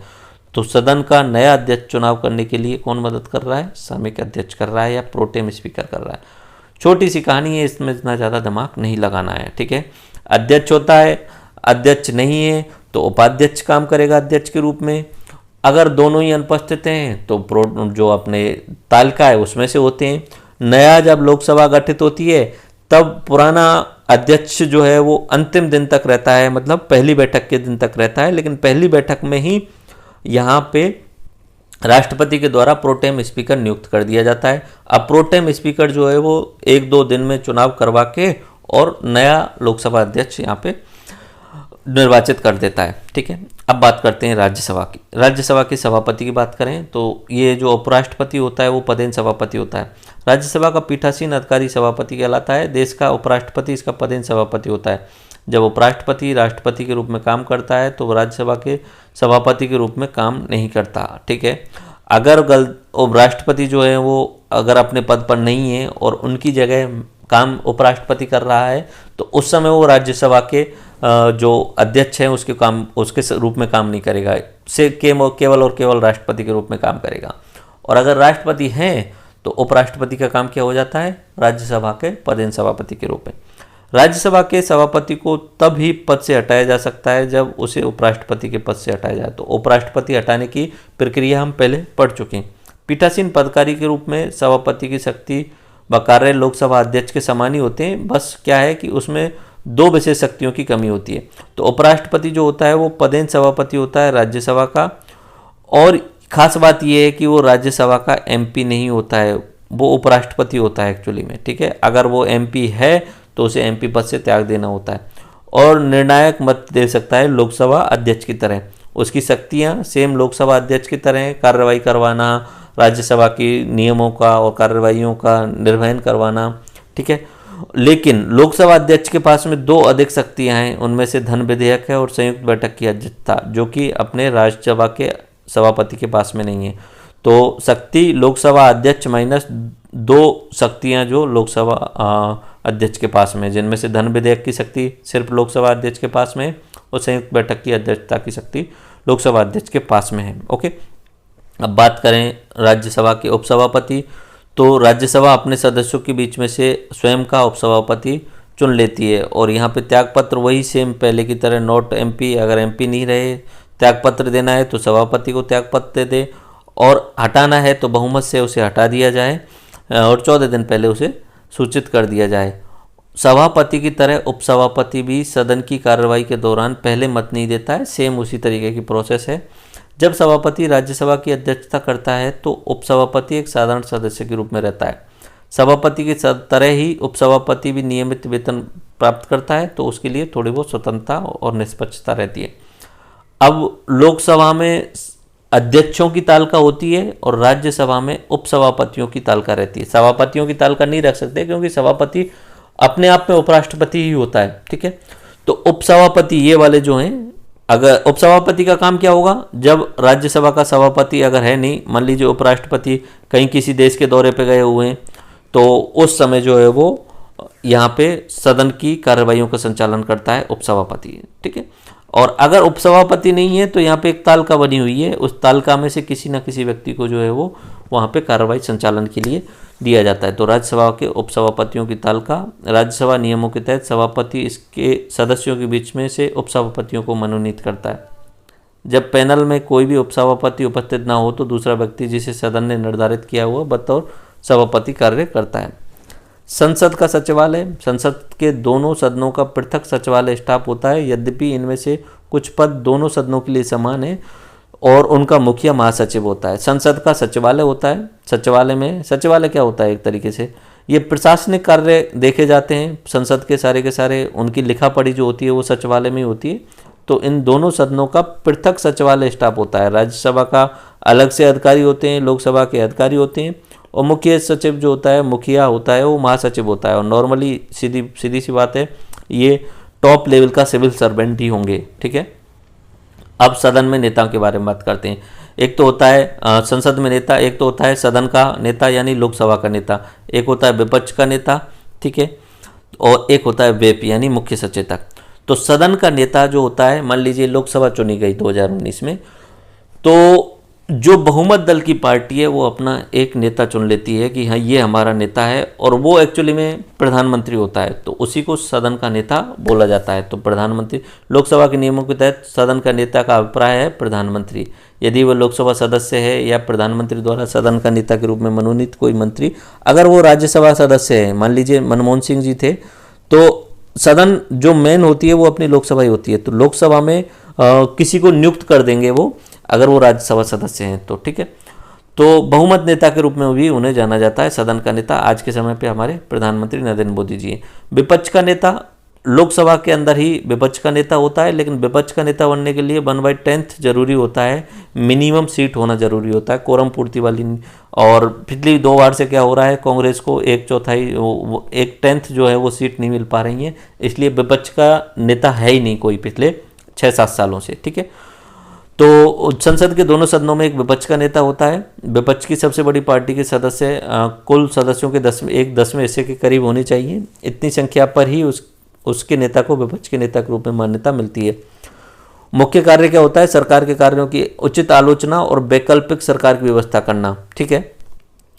तो सदन का नया अध्यक्ष चुनाव करने के लिए कौन मदद कर रहा है? सामयिक अध्यक्ष कर रहा है या प्रोटेम स्पीकर कर रहा है। छोटी सी कहानी है, इसमें इतना ज़्यादा दिमाग नहीं लगाना है, ठीक है। अध्यक्ष होता है, अध्यक्ष नहीं है तो उपाध्यक्ष काम करेगा अध्यक्ष के रूप में। अगर दोनों ही अनुपस्थित हैं तो जो अपने तालिका है उसमें से होते हैं। नया जब लोकसभा गठित होती है तब पुराना अध्यक्ष जो है वो अंतिम दिन तक रहता है, मतलब पहली बैठक के दिन तक रहता है। लेकिन पहली बैठक में ही यहाँ पे राष्ट्रपति के द्वारा प्रोटेम स्पीकर नियुक्त कर दिया जाता है। अब प्रोटेम स्पीकर जो है वो 1-2 दिन में चुनाव करवा के और नया लोकसभा अध्यक्ष यहाँ पे निर्वाचित कर देता है, ठीक है। अब बात करते हैं राज्यसभा की। राज्यसभा के सभापति की बात करें तो ये जो उपराष्ट्रपति होता है वो पदेन सभापति होता है। राज्यसभा का पीठासीन अधिकारी सभापति कहलाता है। देश का उपराष्ट्रपति इसका पदेन सभापति होता है। जब उपराष्ट्रपति राष्ट्रपति के रूप में काम करता है तो राज्यसभा के सभापति के रूप में काम नहीं करता, ठीक है। अगर उपराष्ट्रपति जो है वो अगर अपने पद पर नहीं है और उनकी जगह काम उपराष्ट्रपति कर रहा है तो उस समय वो राज्यसभा के जो अध्यक्ष हैं उसके रूप में काम नहीं करेगा, से केवल और केवल राष्ट्रपति के रूप में काम करेगा। और अगर राष्ट्रपति हैं तो उपराष्ट्रपति का काम क्या हो जाता है? राज्यसभा के पदेन सभापति के रूप में। राज्यसभा के सभापति को तब ही पद से हटाया जा सकता है जब उसे उपराष्ट्रपति के पद से हटाया जाए। तो उपराष्ट्रपति हटाने की प्रक्रिया हम पहले पढ़ चुके हैं। पीठासीन पदाधिकारी के रूप में सभापति की शक्ति व कार्य लोकसभा अध्यक्ष के समान ही होते हैं। बस क्या है कि उसमें 2 विशेष शक्तियों की कमी होती है। तो उपराष्ट्रपति जो होता है वो पदेन सभापति होता है राज्यसभा का, और खास बात यह है कि वो राज्यसभा का एमपी नहीं होता है, वो उपराष्ट्रपति होता है एक्चुअली में, ठीक है। अगर वो एमपी है तो उसे एमपी पद से त्याग देना होता है और निर्णायक मत दे सकता है लोकसभा अध्यक्ष की तरह। उसकी शक्तियां सेम लोकसभा अध्यक्ष की तरह, कार्रवाई करवाना, राज्यसभा की नियमों का और कार्रवाइयों का निर्वहन करवाना, ठीक है। लेकिन लोकसभा अध्यक्ष के पास में 2 अधिक शक्तियां हैं। उनमें से धन विधेयक है और संयुक्त बैठक की अध्यक्षता, जो कि अपने राज्यसभा के सभापति के पास में नहीं है। तो शक्ति लोकसभा अध्यक्ष माइनस 2 शक्तियां जो लोकसभा अध्यक्ष के पास में, जिनमें से धन विधेयक की शक्ति सिर्फ लोकसभा अध्यक्ष के पास में और संयुक्त बैठक की अध्यक्षता की शक्ति लोकसभा अध्यक्ष के पास में है। ओके, अब बात करें राज्यसभा के उपसभापति। तो राज्यसभा अपने सदस्यों के बीच में से स्वयं का उपसभापति चुन लेती है और यहाँ पे त्यागपत्र वही सेम पहले की तरह, नॉट एमपी। अगर एमपी नहीं रहे, त्यागपत्र देना है तो सभापति को त्यागपत्र दे और हटाना है तो बहुमत से उसे हटा दिया जाए और 14 दिन पहले उसे सूचित कर दिया जाए। सभापति की तरह उपसभापति भी सदन की कार्रवाई के दौरान पहले मत नहीं देता है। सेम उसी तरीके की प्रोसेस है। जब सभापति राज्यसभा की अध्यक्षता करता है तो उपसभापति एक साधारण सदस्य के रूप में रहता है। सभापति की तरह ही उपसभापति भी नियमित वेतन प्राप्त करता है, तो उसके लिए थोड़ी बहुत स्वतंत्रता और निष्पक्षता रहती है। अब लोकसभा में अध्यक्षों की तालिका होती है और राज्यसभा में उपसभापतियों की तालिका रहती है। सभापतियों की तालिका नहीं रख सकते क्योंकि सभापति अपने आप में उपराष्ट्रपति ही होता है, ठीक है। तो उपसभापति ये वाले जो हैं, अगर उपसभापति का काम क्या होगा, जब राज्यसभा का सभापति अगर है नहीं, मान लीजिए उपराष्ट्रपति कहीं किसी देश के दौरे पे गए हुए हैं, तो उस समय जो है वो यहाँ पे सदन की कार्रवाइयों का संचालन करता है उपसभापति, ठीक है। और अगर उपसभापति नहीं है तो यहाँ पे एक तालिका बनी हुई है, उस तालिका में से किसी न किसी व्यक्ति को जो है वो वहाँ पे कार्रवाई संचालन के लिए दिया जाता है। तो राज्यसभा के उपसभापतियों की तालिका, राज्यसभा नियमों के तहत सभापति इसके सदस्यों के बीच में से उपसभापतियों को मनोनीत करता है। जब पैनल में कोई भी उपसभापति उपस्थित ना हो तो दूसरा व्यक्ति जिसे सदन ने निर्धारित किया हुआ बतौर सभापति कार्य करता है। संसद का सचिवालय, संसद के दोनों सदनों का पृथक सचिवालय स्टाफ होता है। यद्यपि इनमें से कुछ पद दोनों सदनों के लिए समान है और उनका मुखिया महासचिव होता है। संसद का सचिवालय होता है। सचिवालय क्या होता है, एक तरीके से ये प्रशासनिक कार्य देखे जाते हैं। संसद के सारे उनकी लिखा पढ़ी जो होती है वो सचिवालय में होती है। तो इन दोनों सदनों का पृथक सचिवालय स्टाफ होता है। राज्यसभा का अलग से अधिकारी होते हैं, लोकसभा के अधिकारी होते हैं, और मुख्य सचिव जो होता है, मुखिया होता है, वो महासचिव होता है। और नॉर्मली सीधी सी बात है, ये टॉप लेवल का सिविल सर्वेंट ही होंगे, ठीक है। अब सदन में नेताओं के बारे में बात करते हैं। एक तो होता है संसद में नेता, एक तो होता है सदन का नेता यानी लोकसभा का नेता, एक होता है विपक्ष का नेता, ठीक है, और एक होता है व्हिप यानी मुख्य सचेतक। तो सदन का नेता जो होता है, मान लीजिए लोकसभा चुनी गई 2019 में, तो जो बहुमत दल की पार्टी है वो अपना एक नेता चुन लेती है कि हाँ ये हमारा नेता है, और वो एक्चुअली में प्रधानमंत्री होता है, तो उसी को सदन का नेता बोला जाता है। तो प्रधानमंत्री, लोकसभा के नियमों के तहत सदन का नेता का अभिप्राय है प्रधानमंत्री। यदि वो लोकसभा सदस्य है या प्रधानमंत्री द्वारा सदन का नेता के रूप में मनोनीत कोई मंत्री, अगर वो राज्यसभा सदस्य है, मान लीजिए मनमोहन सिंह जी थे, तो सदन जो मेन होती है वो अपनी लोकसभा ही होती है, तो लोकसभा में किसी को नियुक्त कर देंगे वो, अगर वो राज्यसभा सदस्य हैं तो, ठीक है। तो बहुमत नेता के रूप में भी उन्हें जाना जाता है। सदन का नेता आज के समय पे हमारे प्रधानमंत्री नरेंद्र मोदी जी हैं। विपक्ष का नेता लोकसभा के अंदर ही विपक्ष का नेता होता है, लेकिन विपक्ष का नेता बनने के लिए 1/10 जरूरी होता है, मिनिमम सीट होना जरूरी होता है, कोरम पूर्ति वाली। और पिछली 2 बार से क्या हो रहा है, कांग्रेस को 1/10 जो है वो सीट नहीं मिल पा रही है, इसलिए विपक्ष का नेता है ही नहीं कोई पिछले 6-7 सालों से, ठीक है। तो संसद के दोनों सदनों में एक विपक्ष का नेता होता है। विपक्ष की सबसे बड़ी पार्टी के सदस्य कुल सदस्यों के 10वें हिस्से के करीब होने चाहिए। इतनी संख्या पर ही उसके नेता को विपक्ष के नेता के रूप में मान्यता मिलती है। मुख्य कार्य क्या होता है, सरकार के कार्यों की उचित आलोचना और वैकल्पिक सरकार की व्यवस्था करना, ठीक है।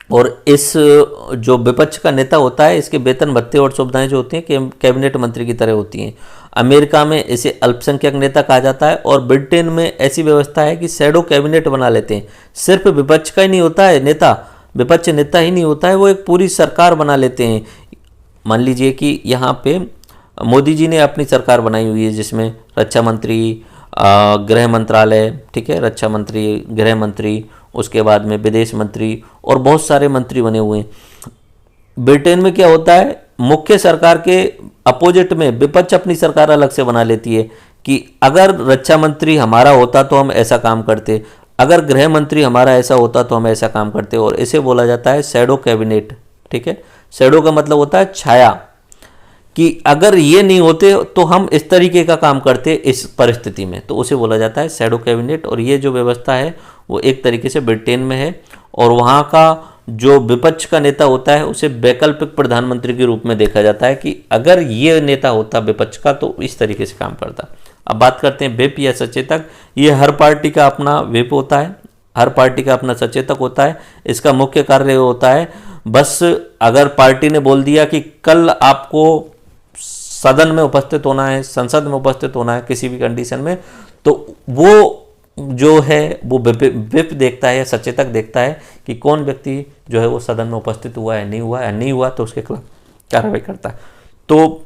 और इस जो विपक्ष का नेता होता है, इसके वेतन भत्ते और सुविधाएं जो होती हैं कैबिनेट मंत्री की तरह होती हैं। अमेरिका में इसे अल्पसंख्यक नेता कहा जाता है, और ब्रिटेन में ऐसी व्यवस्था है कि शैडो कैबिनेट बना लेते हैं। सिर्फ विपक्ष का ही नहीं होता है नेता, विपक्ष नेता ही नहीं होता है, वो एक पूरी सरकार बना लेते हैं। मान लीजिए कि यहाँ पे मोदी जी ने अपनी सरकार बनाई हुई है, जिसमें रक्षा मंत्री, गृह मंत्रालय, ठीक है, रक्षा मंत्री, गृह मंत्री, उसके बाद में विदेश मंत्री और बहुत सारे मंत्री बने हुए हैं। ब्रिटेन में क्या होता है, मुख्य सरकार के अपोजिट में विपक्ष अपनी सरकार अलग से बना लेती है कि अगर रक्षा मंत्री हमारा होता तो हम ऐसा काम करते, अगर गृह मंत्री हमारा ऐसा होता तो हम ऐसा काम करते, और इसे बोला जाता है शैडो कैबिनेट, ठीक है। शैडो का मतलब होता है छाया, कि अगर ये नहीं होते तो हम इस तरीके का काम करते इस परिस्थिति में, तो उसे बोला जाता है शैडो कैबिनेट। और ये जो व्यवस्था है वो एक तरीके से ब्रिटेन में है, और वहाँ का जो विपक्ष का नेता होता है उसे वैकल्पिक प्रधानमंत्री के रूप में देखा जाता है कि अगर ये नेता होता विपक्ष का तो इस तरीके से काम करता। अब बात करते हैं व्हिप या सचेतक। ये हर पार्टी का अपना व्हिप होता है, हर पार्टी का अपना सचेतक होता है। इसका मुख्य कार्य होता है, बस अगर पार्टी ने बोल दिया कि कल आपको सदन में उपस्थित होना है, संसद में उपस्थित होना है किसी भी कंडीशन में, तो वो जो है वो व्हिप देखता है या सचेतक देखता है कि कौन व्यक्ति जो है वो सदन में उपस्थित हुआ है, नहीं हुआ है, नहीं हुआ तो उसके खिलाफ कार्रवाई करता है। तो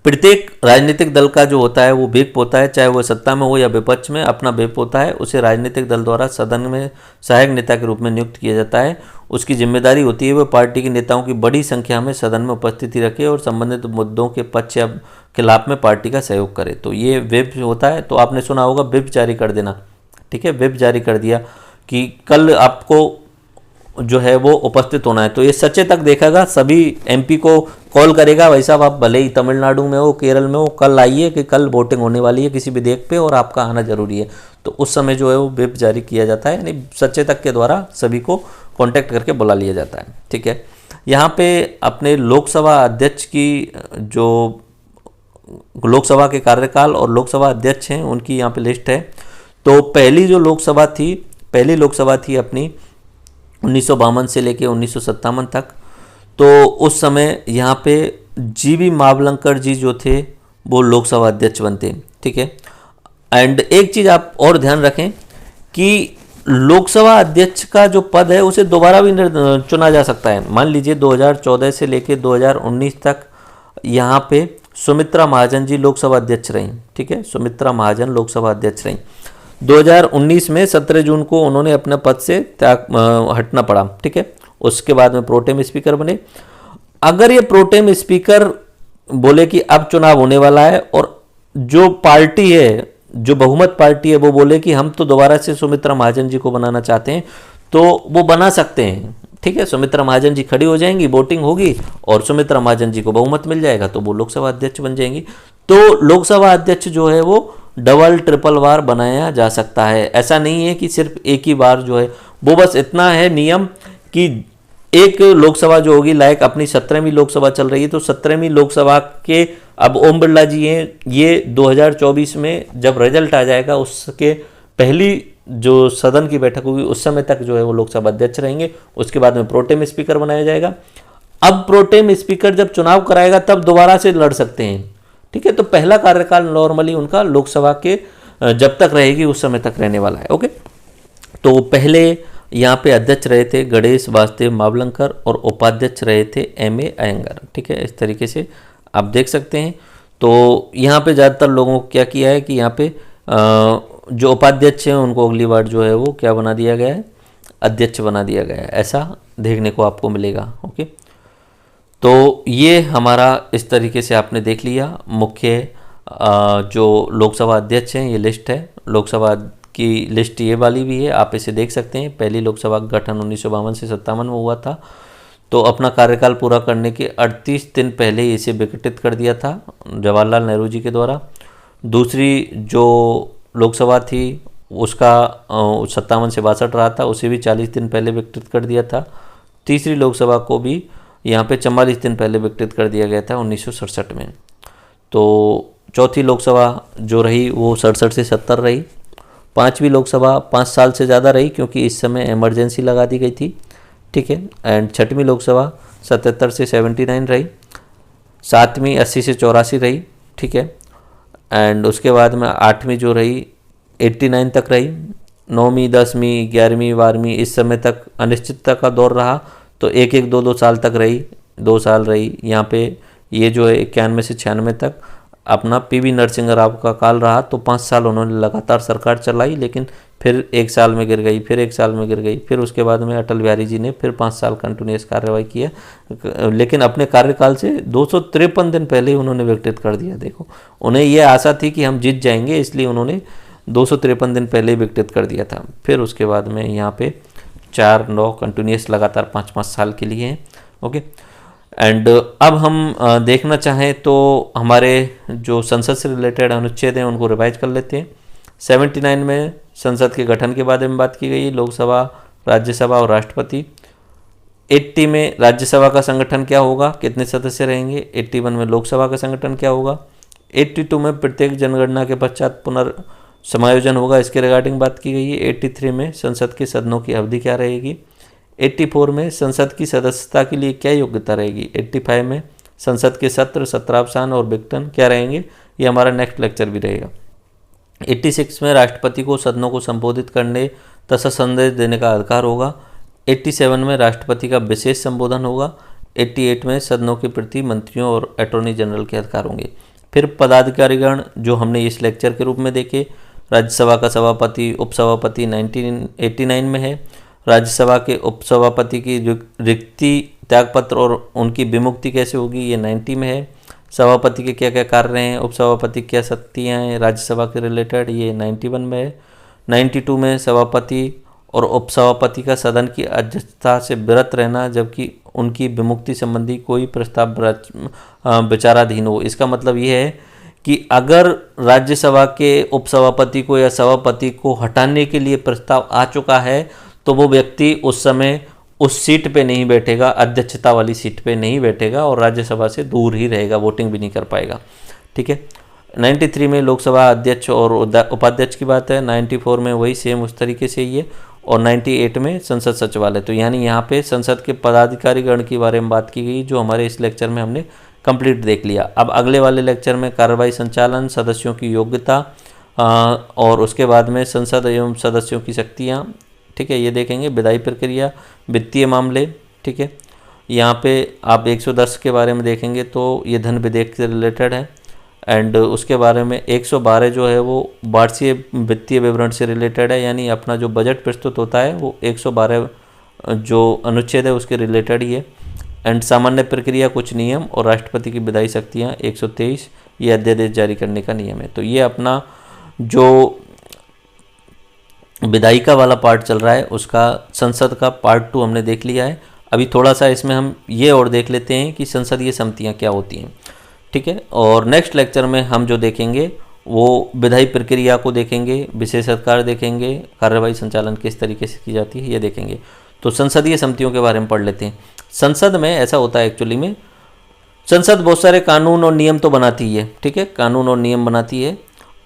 प्रत्येक राजनीतिक दल का जो होता है वो व्हिप होता है, चाहे वो सत्ता में हो या विपक्ष में, अपना व्हिप होता है। उसे राजनीतिक दल द्वारा सदन में सहायक नेता के रूप में नियुक्त किया जाता है। उसकी जिम्मेदारी होती है वह पार्टी के नेताओं की बड़ी संख्या में सदन में उपस्थिति रखे और संबंधित मुद्दों के पक्ष या खिलाफ में पार्टी का सहयोग करे। तो ये व्हिप होता है। तो आपने सुना होगा व्हिप जारी कर देना, ठीक है, व्हिप जारी कर दिया कि कल आपको जो है वो उपस्थित होना है। तो ये सचेतक देखेगा, सभी एमपी को कॉल करेगा, भाई साहब आप भले ही तमिलनाडु में हो, केरल में हो, कल आइए कि कल वोटिंग होने वाली है किसी विधेयक पे और आपका आना जरूरी है। तो उस समय जो है वो व्हिप जारी किया जाता है, यानी सचेतक के द्वारा सभी को कॉन्टैक्ट करके बुला लिया जाता है। ठीक है, यहाँ पे अपने लोकसभा अध्यक्ष की जो लोकसभा के कार्यकाल और लोकसभा अध्यक्ष हैं उनकी यहाँ पे लिस्ट है। तो पहली लोकसभा थी अपनी 1952 से लेके 1957 तक। तो उस समय यहाँ पे जीवी मावलंकर जी जो थे वो लोकसभा अध्यक्ष बनते हैं। ठीक है, एंड एक चीज़ आप और ध्यान रखें कि लोकसभा अध्यक्ष का जो पद है उसे दोबारा भी चुना जा सकता है। मान लीजिए 2014 से लेके 2019 तक यहाँ पे सुमित्रा महाजन जी लोकसभा अध्यक्ष रहीं। ठीक है, सुमित्रा महाजन लोकसभा अध्यक्ष रहीं। 2019 में 17 जून को उन्होंने अपने पद से हटना पड़ा। ठीक है, उसके बाद में प्रोटेम स्पीकर बने। अगर ये प्रोटेम स्पीकर बोले कि अब चुनाव होने वाला है और जो पार्टी है, जो बहुमत पार्टी है, वो बोले कि हम तो दोबारा से सुमित्रा महाजन जी को बनाना चाहते हैं, तो वो बना सकते हैं। ठीक है, सुमित्रा महाजन जी खड़ी हो जाएंगी, वोटिंग होगी और सुमित्रा महाजन जी को बहुमत मिल जाएगा तो वो लोकसभा अध्यक्ष बन जाएंगी। तो लोकसभा अध्यक्ष जो है वो डबल ट्रिपल बार बनाया जा सकता है। ऐसा नहीं है कि सिर्फ एक ही बार जो है वो, बस इतना है नियम कि एक लोकसभा जो होगी, लाइक अपनी 17वीं लोकसभा चल रही है, तो 17वीं लोकसभा के अब ओम बिरला जी हैं, ये 2024 में जब रिजल्ट आ जाएगा उसके पहली जो सदन की बैठक होगी उस समय तक जो है वो लोकसभा अध्यक्ष रहेंगे। उसके बाद में प्रोटेम स्पीकर बनाया जाएगा। अब प्रोटेम स्पीकर जब चुनाव कराएगा तब दोबारा से लड़ सकते हैं। ठीक है, तो पहला कार्यकाल नॉर्मली उनका लोकसभा के जब तक रहेगी उस समय तक रहने वाला है। ओके, तो पहले यहाँ पे अध्यक्ष रहे थे गणेश वासुदेव मावलंकर और उपाध्यक्ष रहे थे एम.ए. अयंगर। ठीक है, इस तरीके से आप देख सकते हैं। तो यहाँ पे ज़्यादातर लोगों को क्या किया है कि यहाँ पे जो उपाध्यक्ष हैं उनको अगली बार जो है वो क्या बना दिया गया है, अध्यक्ष बना दिया गया है, ऐसा देखने को आपको मिलेगा। ओके, तो ये हमारा इस तरीके से आपने देख लिया मुख्य जो लोकसभा अध्यक्ष हैं, ये लिस्ट है। लोकसभा की लिस्ट ये वाली भी है, आप इसे देख सकते हैं। पहली लोकसभा का गठन 1952 से 57 में हुआ था। तो अपना कार्यकाल पूरा करने के 38 दिन पहले ही इसे विघटित कर दिया था जवाहरलाल नेहरू जी के द्वारा। दूसरी जो लोकसभा थी उसका 57 से 62 रहा था, उसे भी 40 दिन पहले विघटित कर दिया था। तीसरी लोकसभा को भी यहाँ पे 44 दिन पहले विघटित कर दिया गया था 1967 में। तो चौथी लोकसभा जो रही वो 67 से 70 रही। पांचवी लोकसभा 5 साल से ज़्यादा रही क्योंकि इस समय इमरजेंसी लगा दी गई थी। ठीक है, एंड छठवीं लोकसभा 77 से 79 रही। सातवीं 80 से 84 रही। ठीक है, एंड उसके बाद में आठवीं जो रही 89 तक रही। नौवीं 10वीं 11वीं 12वीं इस समय तक अनिश्चितता का दौर रहा, तो एक 2 साल तक रही, 2 साल रही। यहाँ पे ये जो है 91 से 96 तक अपना पीवी नरसिंह राव का काल रहा, तो 5 साल उन्होंने लगातार सरकार चलाई, लेकिन फिर 1 साल में गिर गई, फिर 1 साल में गिर गई। फिर उसके बाद में अटल बिहारी जी ने फिर 5 साल कंटिन्यूस कार्रवाई किया, लेकिन अपने कार्यकाल से 253 दिन पहले ही उन्होंने विघटित कर दिया। देखो, उन्हें यह आशा थी कि हम जीत जाएंगे, इसलिए उन्होंने 253 दिन पहले ही विघटित कर दिया था। फिर उसके बाद में यहाँ पे 4 9 कंटिन्यूस लगातार 5-5 साल के लिए हैं। ओके, एंड अब हम देखना चाहें तो हमारे जो संसद से रिलेटेड अनुच्छेद हैं उनको रिवाइज कर लेते हैं। 79 में संसद के गठन के बारे में बात की गई, लोकसभा, राज्यसभा और राष्ट्रपति। 80 में राज्यसभा का संगठन क्या होगा, कितने सदस्य रहेंगे। 81 में लोकसभा का संगठन क्या होगा। 82 में प्रत्येक जनगणना के पश्चात पुनर्समायोजन होगा, इसके रिगार्डिंग बात की गई है। 83 में संसद के सदनों की अवधि क्या रहेगी। 84 में संसद की सदस्यता के लिए क्या योग्यता रहेगी। 85 में संसद के सत्र, सत्रावसान और विघटन क्या रहेंगे, ये हमारा नेक्स्ट लेक्चर भी रहेगा। 86 में राष्ट्रपति को सदनों को संबोधित करने तथा संदेश देने का अधिकार होगा। 87 में राष्ट्रपति का विशेष संबोधन होगा। 88 में सदनों के प्रति मंत्रियों और अटॉर्नी जनरल के अधिकार होंगे। फिर पदाधिकारीगण जो हमने इस लेक्चर के रूप में देखे, राज्यसभा का सभापति उपसभापति 1989 में है। राज्यसभा के उपसभापति की रिक्ति त्यागपत्र और उनकी विमुक्ति कैसे होगी, ये 90 में है। सभापति के क्या क्या कार्य हैं, उपसभापति क्या शक्तियाँ हैं राज्यसभा के रिलेटेड, ये 91 में है। 92 में सभापति और उपसभापति का सदन की अध्यक्षता से विरत रहना जबकि उनकी विमुक्ति संबंधी कोई प्रस्ताव विचाराधीन हो। इसका मतलब ये है कि अगर राज्यसभा के उपसभापति को या सभापति को हटाने के लिए प्रस्ताव आ चुका है तो वो व्यक्ति उस समय उस सीट पे नहीं बैठेगा, अध्यक्षता वाली सीट पे नहीं बैठेगा और राज्यसभा से दूर ही रहेगा, वोटिंग भी नहीं कर पाएगा। ठीक है। 93 में लोकसभा अध्यक्ष और उपाध्यक्ष की बात है। 94 में वही सेम उस तरीके से ही है और 98 में संसद सचिवालय। तो यानी यहाँ पे संसद के पदाधिकारीगण के बारे में बात की गई जो हमारे इस लेक्चर में हमने कंप्लीट देख लिया। अब अगले वाले लेक्चर में कार्रवाई संचालन, सदस्यों की योग्यता और उसके बाद में संसद एवं सदस्यों की शक्तियाँ, ठीक है, ये देखेंगे। विधायी प्रक्रिया, वित्तीय मामले, ठीक है, यहाँ पे आप 110 के बारे में देखेंगे तो ये धन विधेयक से रिलेटेड है। एंड उसके बारे में 112 जो है वो वार्षिक वित्तीय विवरण से रिलेटेड है, यानी अपना जो बजट प्रस्तुत होता है वो 112 जो अनुच्छेद है उसके रिलेटेड ही है। एंड सामान्य प्रक्रिया, कुछ नियम और राष्ट्रपति की विधायी शक्तियाँ 123 ये अध्यादेश जारी करने का नियम है। तो ये अपना जो विधायिका वाला पार्ट चल रहा है उसका संसद का पार्ट 2 हमने देख लिया है। अभी थोड़ा सा इसमें हम ये और देख लेते हैं कि संसदीय समितियाँ क्या होती हैं। ठीक है। और नेक्स्ट लेक्चर में हम जो देखेंगे वो विधायी प्रक्रिया को देखेंगे, विशेष अधिकार देखेंगे, कार्यवाही संचालन किस तरीके से की जाती है ये देखेंगे। तो संसदीय समितियों के बारे में पढ़ लेते हैं। संसद में ऐसा होता है एक्चुअली में, संसद बहुत सारे कानून और नियम तो बनाती है, ठीक है, कानून और नियम बनाती है।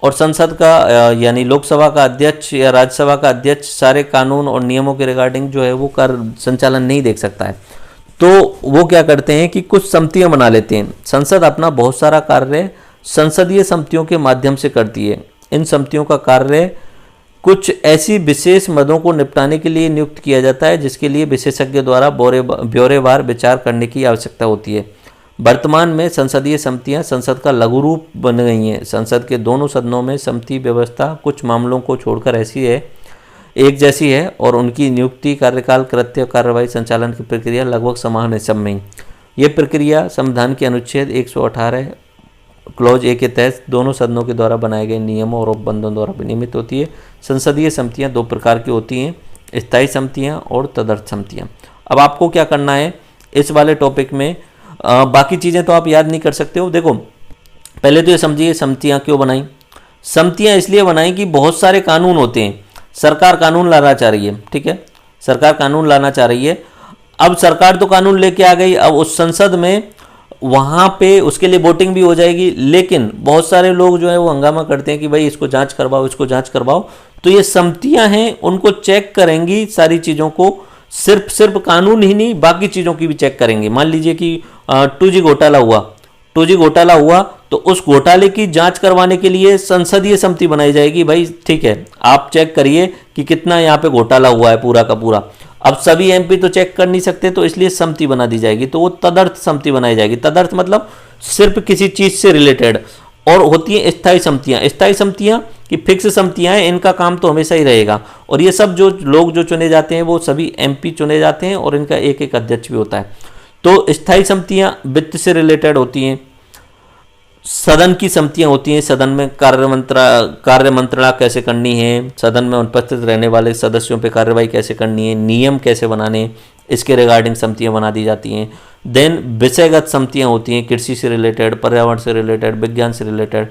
और संसद का यानी लोकसभा का अध्यक्ष या राज्यसभा का अध्यक्ष सारे कानून और नियमों के रिगार्डिंग जो है वो कार्य संचालन नहीं देख सकता है। तो वो क्या करते हैं कि कुछ समितियां बना लेते हैं। संसद अपना बहुत सारा कार्य संसदीय समितियों के माध्यम से करती है। इन समितियों का कार्य कुछ ऐसी विशेष मदों को निपटाने के लिए नियुक्त किया जाता है जिसके लिए विशेषज्ञ द्वारा ब्यौरेवार विचार करने की आवश्यकता होती है। वर्तमान में संसदीय समितियां संसद का लघु रूप बन गई हैं। संसद के दोनों सदनों में समिति व्यवस्था कुछ मामलों को छोड़कर ऐसी है, एक जैसी है और उनकी नियुक्ति, कार्यकाल, कृत्य, कार्रवाई, संचालन की प्रक्रिया लगभग समान है सब में। ये प्रक्रिया संविधान के अनुच्छेद 118 क्लॉज ए के तहत दोनों सदनों के द्वारा बनाए गए नियमों और उपबंधों द्वारा विनियमित होती है। संसदीय समितियां दो प्रकार की होती हैं, स्थायी समितियां और तदर्थ समितियां। अब आपको क्या करना है इस वाले टॉपिक में, बाकी चीज़ें तो आप याद नहीं कर सकते हो। देखो पहले तो ये समझिए समितियां क्यों बनाई। समितियां इसलिए बनाई कि बहुत सारे कानून होते हैं, सरकार कानून लाना चाह रही है, ठीक है, सरकार कानून लाना चाह रही है। अब सरकार तो कानून लेके आ गई, अब उस संसद में वहाँ पे उसके लिए वोटिंग भी हो जाएगी, लेकिन बहुत सारे लोग जो है वो हंगामा करते हैं कि भाई इसको जांच करवाओ, इसको जांच करवाओ। तो ये समितियां हैं उनको चेक करेंगी सारी चीज़ों को, सिर्फ कानून ही नहीं बाकी चीज़ों की भी चेक करेंगे। मान लीजिए कि 2G घोटाला हुआ तो उस घोटाले की जांच करवाने के लिए संसदीय समिति बनाई जाएगी। भाई ठीक है, आप चेक करिए कि कितना यहाँ पे घोटाला हुआ है पूरा का पूरा। अब सभी MP तो चेक कर नहीं सकते तो इसलिए समिति बना दी जाएगी, तो वो तदर्थ समिति बनाई जाएगी। तदर्थ मतलब सिर्फ किसी चीज़ से रिलेटेड। और होती है स्थायी समितियाँ। स्थायी समितियाँ कि फिक्स समितियाँ हैं, इनका काम तो हमेशा ही रहेगा। और ये सब जो लोग जो चुने जाते हैं वो सभी MP चुने जाते हैं और इनका एक एक अध्यक्ष भी होता है। तो स्थायी समितियाँ वित्त से रिलेटेड होती हैं। सदन की समितियां होती हैं, सदन में कार्य मंत्रणा कैसे करनी है, सदन में उपस्थित रहने वाले सदस्यों पे कार्रवाई कैसे करनी है, नियम कैसे बनाने, इसके रिगार्डिंग समितियां बना दी जाती हैं। देन विषयगत समितियां होती हैं, कृषि से रिलेटेड, पर्यावरण से रिलेटेड, विज्ञान से रिलेटेड।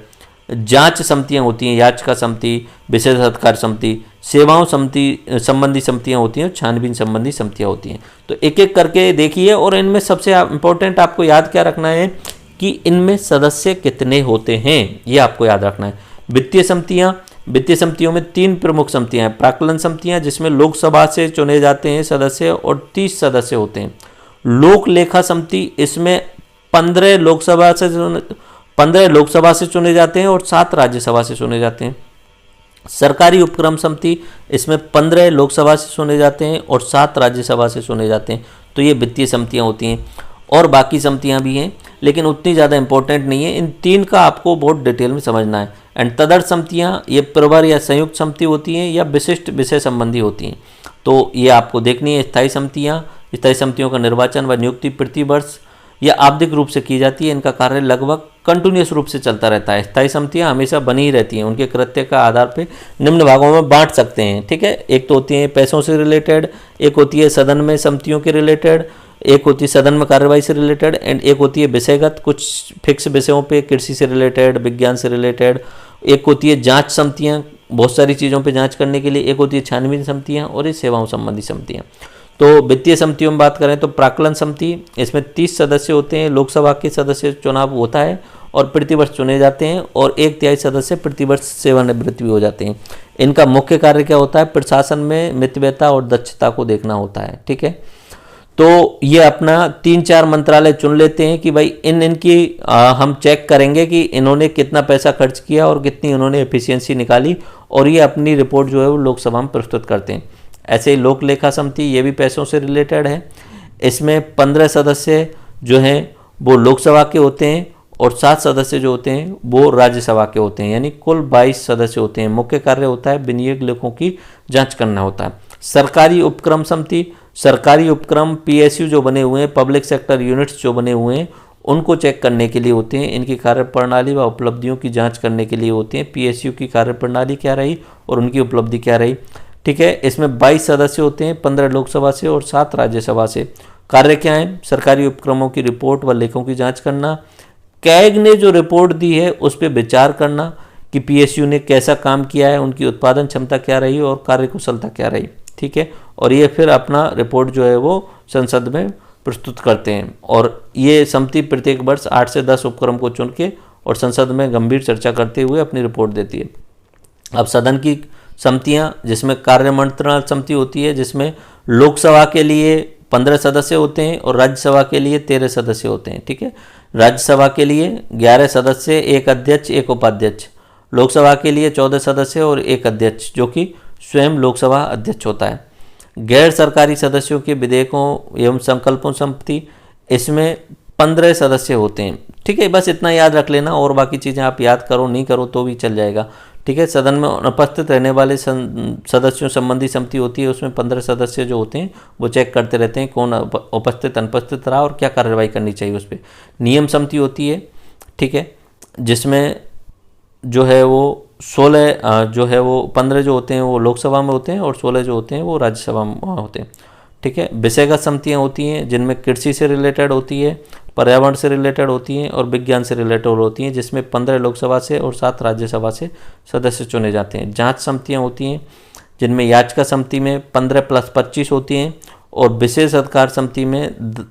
जांच समितियां होती हैं, याचिका समिति, विशेष अधिकार समिति, सेवाओं समिति संबंधी समितियां होती हैं, छानबीन संबंधी समितियां होती हैं। तो एक एक करके देखिए। और इनमें सबसे इंपॉर्टेंट आपको याद क्या रखना है कि इनमें सदस्य कितने होते हैं, ये आपको याद रखना है। वित्तीय समितियों में 3 प्रमुख समितियां हैं। प्राक्कलन समितियां जिसमें लोकसभा से चुने जाते हैं सदस्य और 30 सदस्य होते हैं। लोक लेखा समिति, इसमें 15 लोकसभा से चुने जाते हैं और 7 राज्यसभा से चुने जाते हैं। सरकारी उपक्रम समिति, इसमें 15 लोकसभा से चुने जाते हैं और 7 राज्यसभा से चुने जाते हैं। तो ये वित्तीय समितियां होती हैं। और बाकी समितियां भी हैं, लेकिन उतनी ज़्यादा इंपॉर्टेंट नहीं है। इन 3 का आपको बहुत डिटेल में समझना है। एंड तदर्थ समितियां ये प्रवर या संयुक्त समिति होती हैं या विशिष्ट विषय संबंधी होती हैं, तो ये आपको देखनी है। स्थायी समितियों का निर्वाचन व नियुक्ति प्रतिवर्ष या आवधिक रूप से की जाती है। इनका कार्य लगभग कंटिन्यूस रूप से चलता रहता है। स्थायी समितियां हमेशा बनी ही रहती हैं। उनके कृत्य का आधार पे निम्न भागों में बांट सकते हैं, ठीक है। एक तो होती है पैसों से रिलेटेड, एक होती है सदन में समितियों के रिलेटेड, एक होती है सदन में कार्यवाही से रिलेटेड, एंड एक होती है विषयगत, कुछ फिक्स विषयों पे, कृषि से रिलेटेड, विज्ञान से रिलेटेड। एक होती है जांच समितियां, बहुत सारी चीज़ों पे जांच करने के लिए। एक होती है छानबीन समितियां, और ये सेवाओं संबंधी समितियां। तो वित्तीय समितियों में बात करें तो प्राक्कलन समिति, इसमें 30 सदस्य होते हैं। लोकसभा के सदस्य चुनाव होता है और प्रतिवर्ष चुने जाते हैं, और 1/3 सदस्य प्रतिवर्ष सेवानिवृत्त भी हो जाते हैं। इनका मुख्य कार्य क्या होता है? प्रशासन में मितव्ययता और दक्षता को देखना होता है, ठीक है। तो ये अपना 3-4 मंत्रालय चुन लेते हैं कि भाई इनकी हम चेक करेंगे कि इन्होंने कितना पैसा खर्च किया और कितनी इन्होंने एफिशिएंसी निकाली, और ये अपनी रिपोर्ट जो है वो लोकसभा में प्रस्तुत करते हैं। ऐसे ही लोक लेखा समिति, ये भी पैसों से रिलेटेड है। इसमें 15 सदस्य जो हैं वो लोकसभा के होते हैं, और 7 सदस्य जो होते हैं वो राज्यसभा के होते हैं, यानी कुल 22 सदस्य होते हैं। मुख्य कार्य होता है विनियोग लेखों की जांच करना होता है। सरकारी उपक्रम समिति, सरकारी उपक्रम पीएसयू जो बने हुए हैं, पब्लिक सेक्टर यूनिट्स जो बने हुए हैं, उनको चेक करने के लिए होते हैं। इनकी कार्यप्रणाली व उपलब्धियों की जांच करने के लिए होते हैं। पीएसयू की कार्यप्रणाली क्या रही और उनकी उपलब्धि क्या रही, ठीक है। इसमें 22 सदस्य होते हैं, 15 लोकसभा से और 7 राज्यसभा से। कार्य क्या है? सरकारी उपक्रमों की रिपोर्ट व लेखों की जांच करना, कैग ने जो रिपोर्ट दी है उस पर विचार करना कि पीएसयू ने कैसा काम किया है, उनकी उत्पादन क्षमता क्या रही और कार्यकुशलता क्या रही, ठीक है। और ये फिर अपना रिपोर्ट जो है वो संसद में प्रस्तुत करते हैं, और ये समिति प्रत्येक वर्ष 8 से 10 उपक्रम को चुन के और संसद में गंभीर चर्चा करते हुए अपनी रिपोर्ट देती है। अब सदन की समितियां, जिसमें कार्य मंत्रणा समिति होती है, जिसमें लोकसभा के लिए 15 सदस्य होते हैं और राज्यसभा के लिए 13 सदस्य होते हैं, ठीक है। राज्यसभा के लिए 11 सदस्य, 1 अध्यक्ष 1 उपाध्यक्ष। लोकसभा के लिए 14 सदस्य और 1 अध्यक्ष, जो कि स्वयं लोकसभा अध्यक्ष होता है। गैर सरकारी सदस्यों के विधेयकों एवं संकल्पों समिति, इसमें 15 सदस्य होते हैं, ठीक है। बस इतना याद रख लेना, और बाकी चीज़ें आप याद करो नहीं करो तो भी चल जाएगा, ठीक है। सदन में अनुपस्थित रहने वाले सदस्यों संबंधी समिति होती है। उसमें 15 सदस्य जो होते हैं वो चेक करते रहते हैं कौन उपस्थित अनुपस्थित रहा और क्या कार्रवाई करनी चाहिए उस पर। नियम समिति होती है, ठीक है, जिसमें जो है वो 16 जो है वो 15 जो होते हैं वो लोकसभा में होते हैं और 16 जो होते हैं वो राज्यसभा में होते हैं, ठीक है। विषयगत समितियाँ होती हैं जिनमें कृषि से रिलेटेड होती है, पर्यावरण से रिलेटेड होती हैं और विज्ञान से रिलेटेड होती हैं, जिसमें 15 लोकसभा से और 7 राज्यसभा से सदस्य चुने जाते हैं। जांच समितियाँ होती हैं जिनमें याचिका समिति में 15 + 25 होती हैं, और विशेष अधिकार समिति में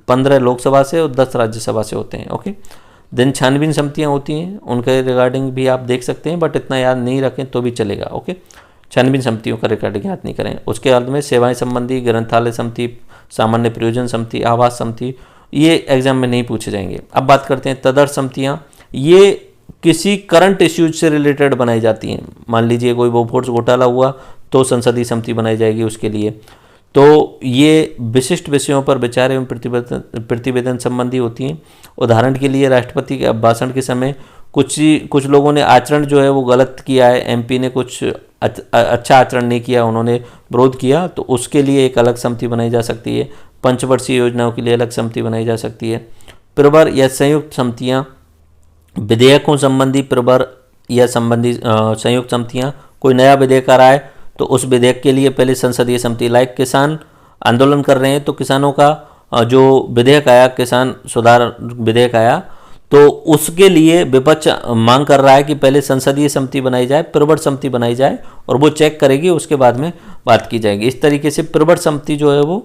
15 लोकसभा से और 10 राज्यसभा से होते हैं, ओके। देन छानबीन समितियाँ होती हैं, उनके रिगार्डिंग भी आप देख सकते हैं, बट इतना याद नहीं रखें तो भी चलेगा, ओके। छानबीन समितियों का रिगार्डिंग याद नहीं करें। उसके बाद में सेवाएं संबंधी, ग्रंथालय समिति, सामान्य प्रयोजन समिति, आवास समिति, ये एग्जाम में नहीं पूछे जाएंगे। अब बात करते हैं तदर्थ समितियाँ। ये किसी करंट इश्यूज से रिलेटेड बनाई जाती हैं। मान लीजिए कोई बोफोर्स घोटाला हुआ तो संसदीय समिति बनाई जाएगी उसके लिए। तो ये विशिष्ट विषयों पर विचार एवं प्रतिवेदन संबंधी होती हैं। उदाहरण के लिए राष्ट्रपति के अभिभाषण के समय कुछ लोगों ने आचरण जो है वो गलत किया है, एमपी ने कुछ अच्छा आचरण नहीं किया, उन्होंने विरोध किया, तो उसके लिए एक अलग समिति बनाई जा सकती है। पंचवर्षीय योजनाओं के लिए अलग समिति बनाई जा सकती है। प्रवर या संयुक्त समितियाँ, विधेयकों संबंधी प्रवर या संबंधी संयुक्त समितियाँ, कोई नया विधेयक आ रहा है तो उस विधेयक के लिए पहले संसदीय समिति, लाइक किसान आंदोलन कर रहे हैं तो किसानों का जो विधेयक आया, किसान सुधार विधेयक आया, तो उसके लिए विपक्ष मांग कर रहा है कि पहले संसदीय समिति बनाई जाए, प्रवर समिति बनाई जाए, और वो चेक करेगी, उसके बाद में बात की जाएगी। इस तरीके से प्रवर समिति जो है वो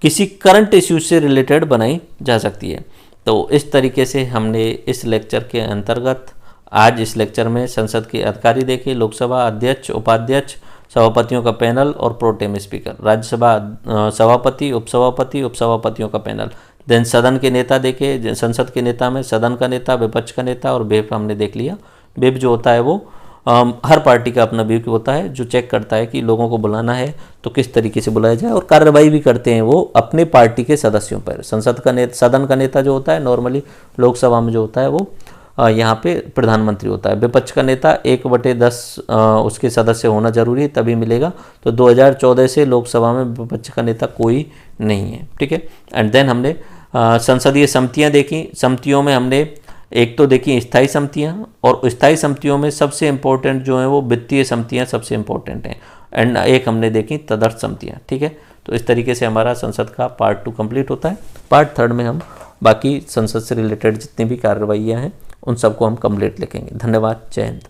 किसी करंट इश्यूज से रिलेटेड बनाई जा सकती है। तो इस तरीके से हमने इस लेक्चर के अंतर्गत आज इस लेक्चर में संसद के अधिकारी देखे, लोकसभा अध्यक्ष, उपाध्यक्ष, सभापतियों का पैनल और प्रोटेम स्पीकर, राज्यसभा सभापति, उपसभापतियों का पैनल। देन सदन के नेता देखे, संसद के नेता में सदन का नेता, विपक्ष का नेता और व्हिप हमने देख लिया। व्हिप जो होता है वो हर पार्टी का अपना व्यूक होता है जो चेक करता है कि लोगों को बुलाना है तो किस तरीके से बुलाया जाए, और कार्रवाई भी करते हैं वो अपने पार्टी के सदस्यों पर। सदन का नेता जो होता है नॉर्मली लोकसभा में जो होता है वो यहाँ पे प्रधानमंत्री होता है। विपक्ष का नेता 1/10 उसके सदस्य होना जरूरी है तभी मिलेगा। तो 2014 से लोकसभा में विपक्ष का नेता कोई नहीं है, ठीक है। एंड देन हमने संसदीय समितियाँ देखी। समितियों में हमने एक तो देखी स्थायी समितियाँ, और स्थायी समितियों में सबसे इम्पोर्टेंट जो है वो वित्तीय समितियाँ सबसे इम्पोर्टेंट हैं। एंड एक हमने देखी तदर्थ समितियाँ, ठीक है। तो इस तरीके से हमारा संसद का पार्ट 2 कंप्लीट होता है। पार्ट 3 में हम बाकी संसद से रिलेटेड जितनी भी कार्रवाइयाँ हैं उन सबको हम कंप्लीट लिखेंगे। धन्यवाद। जय हिंद।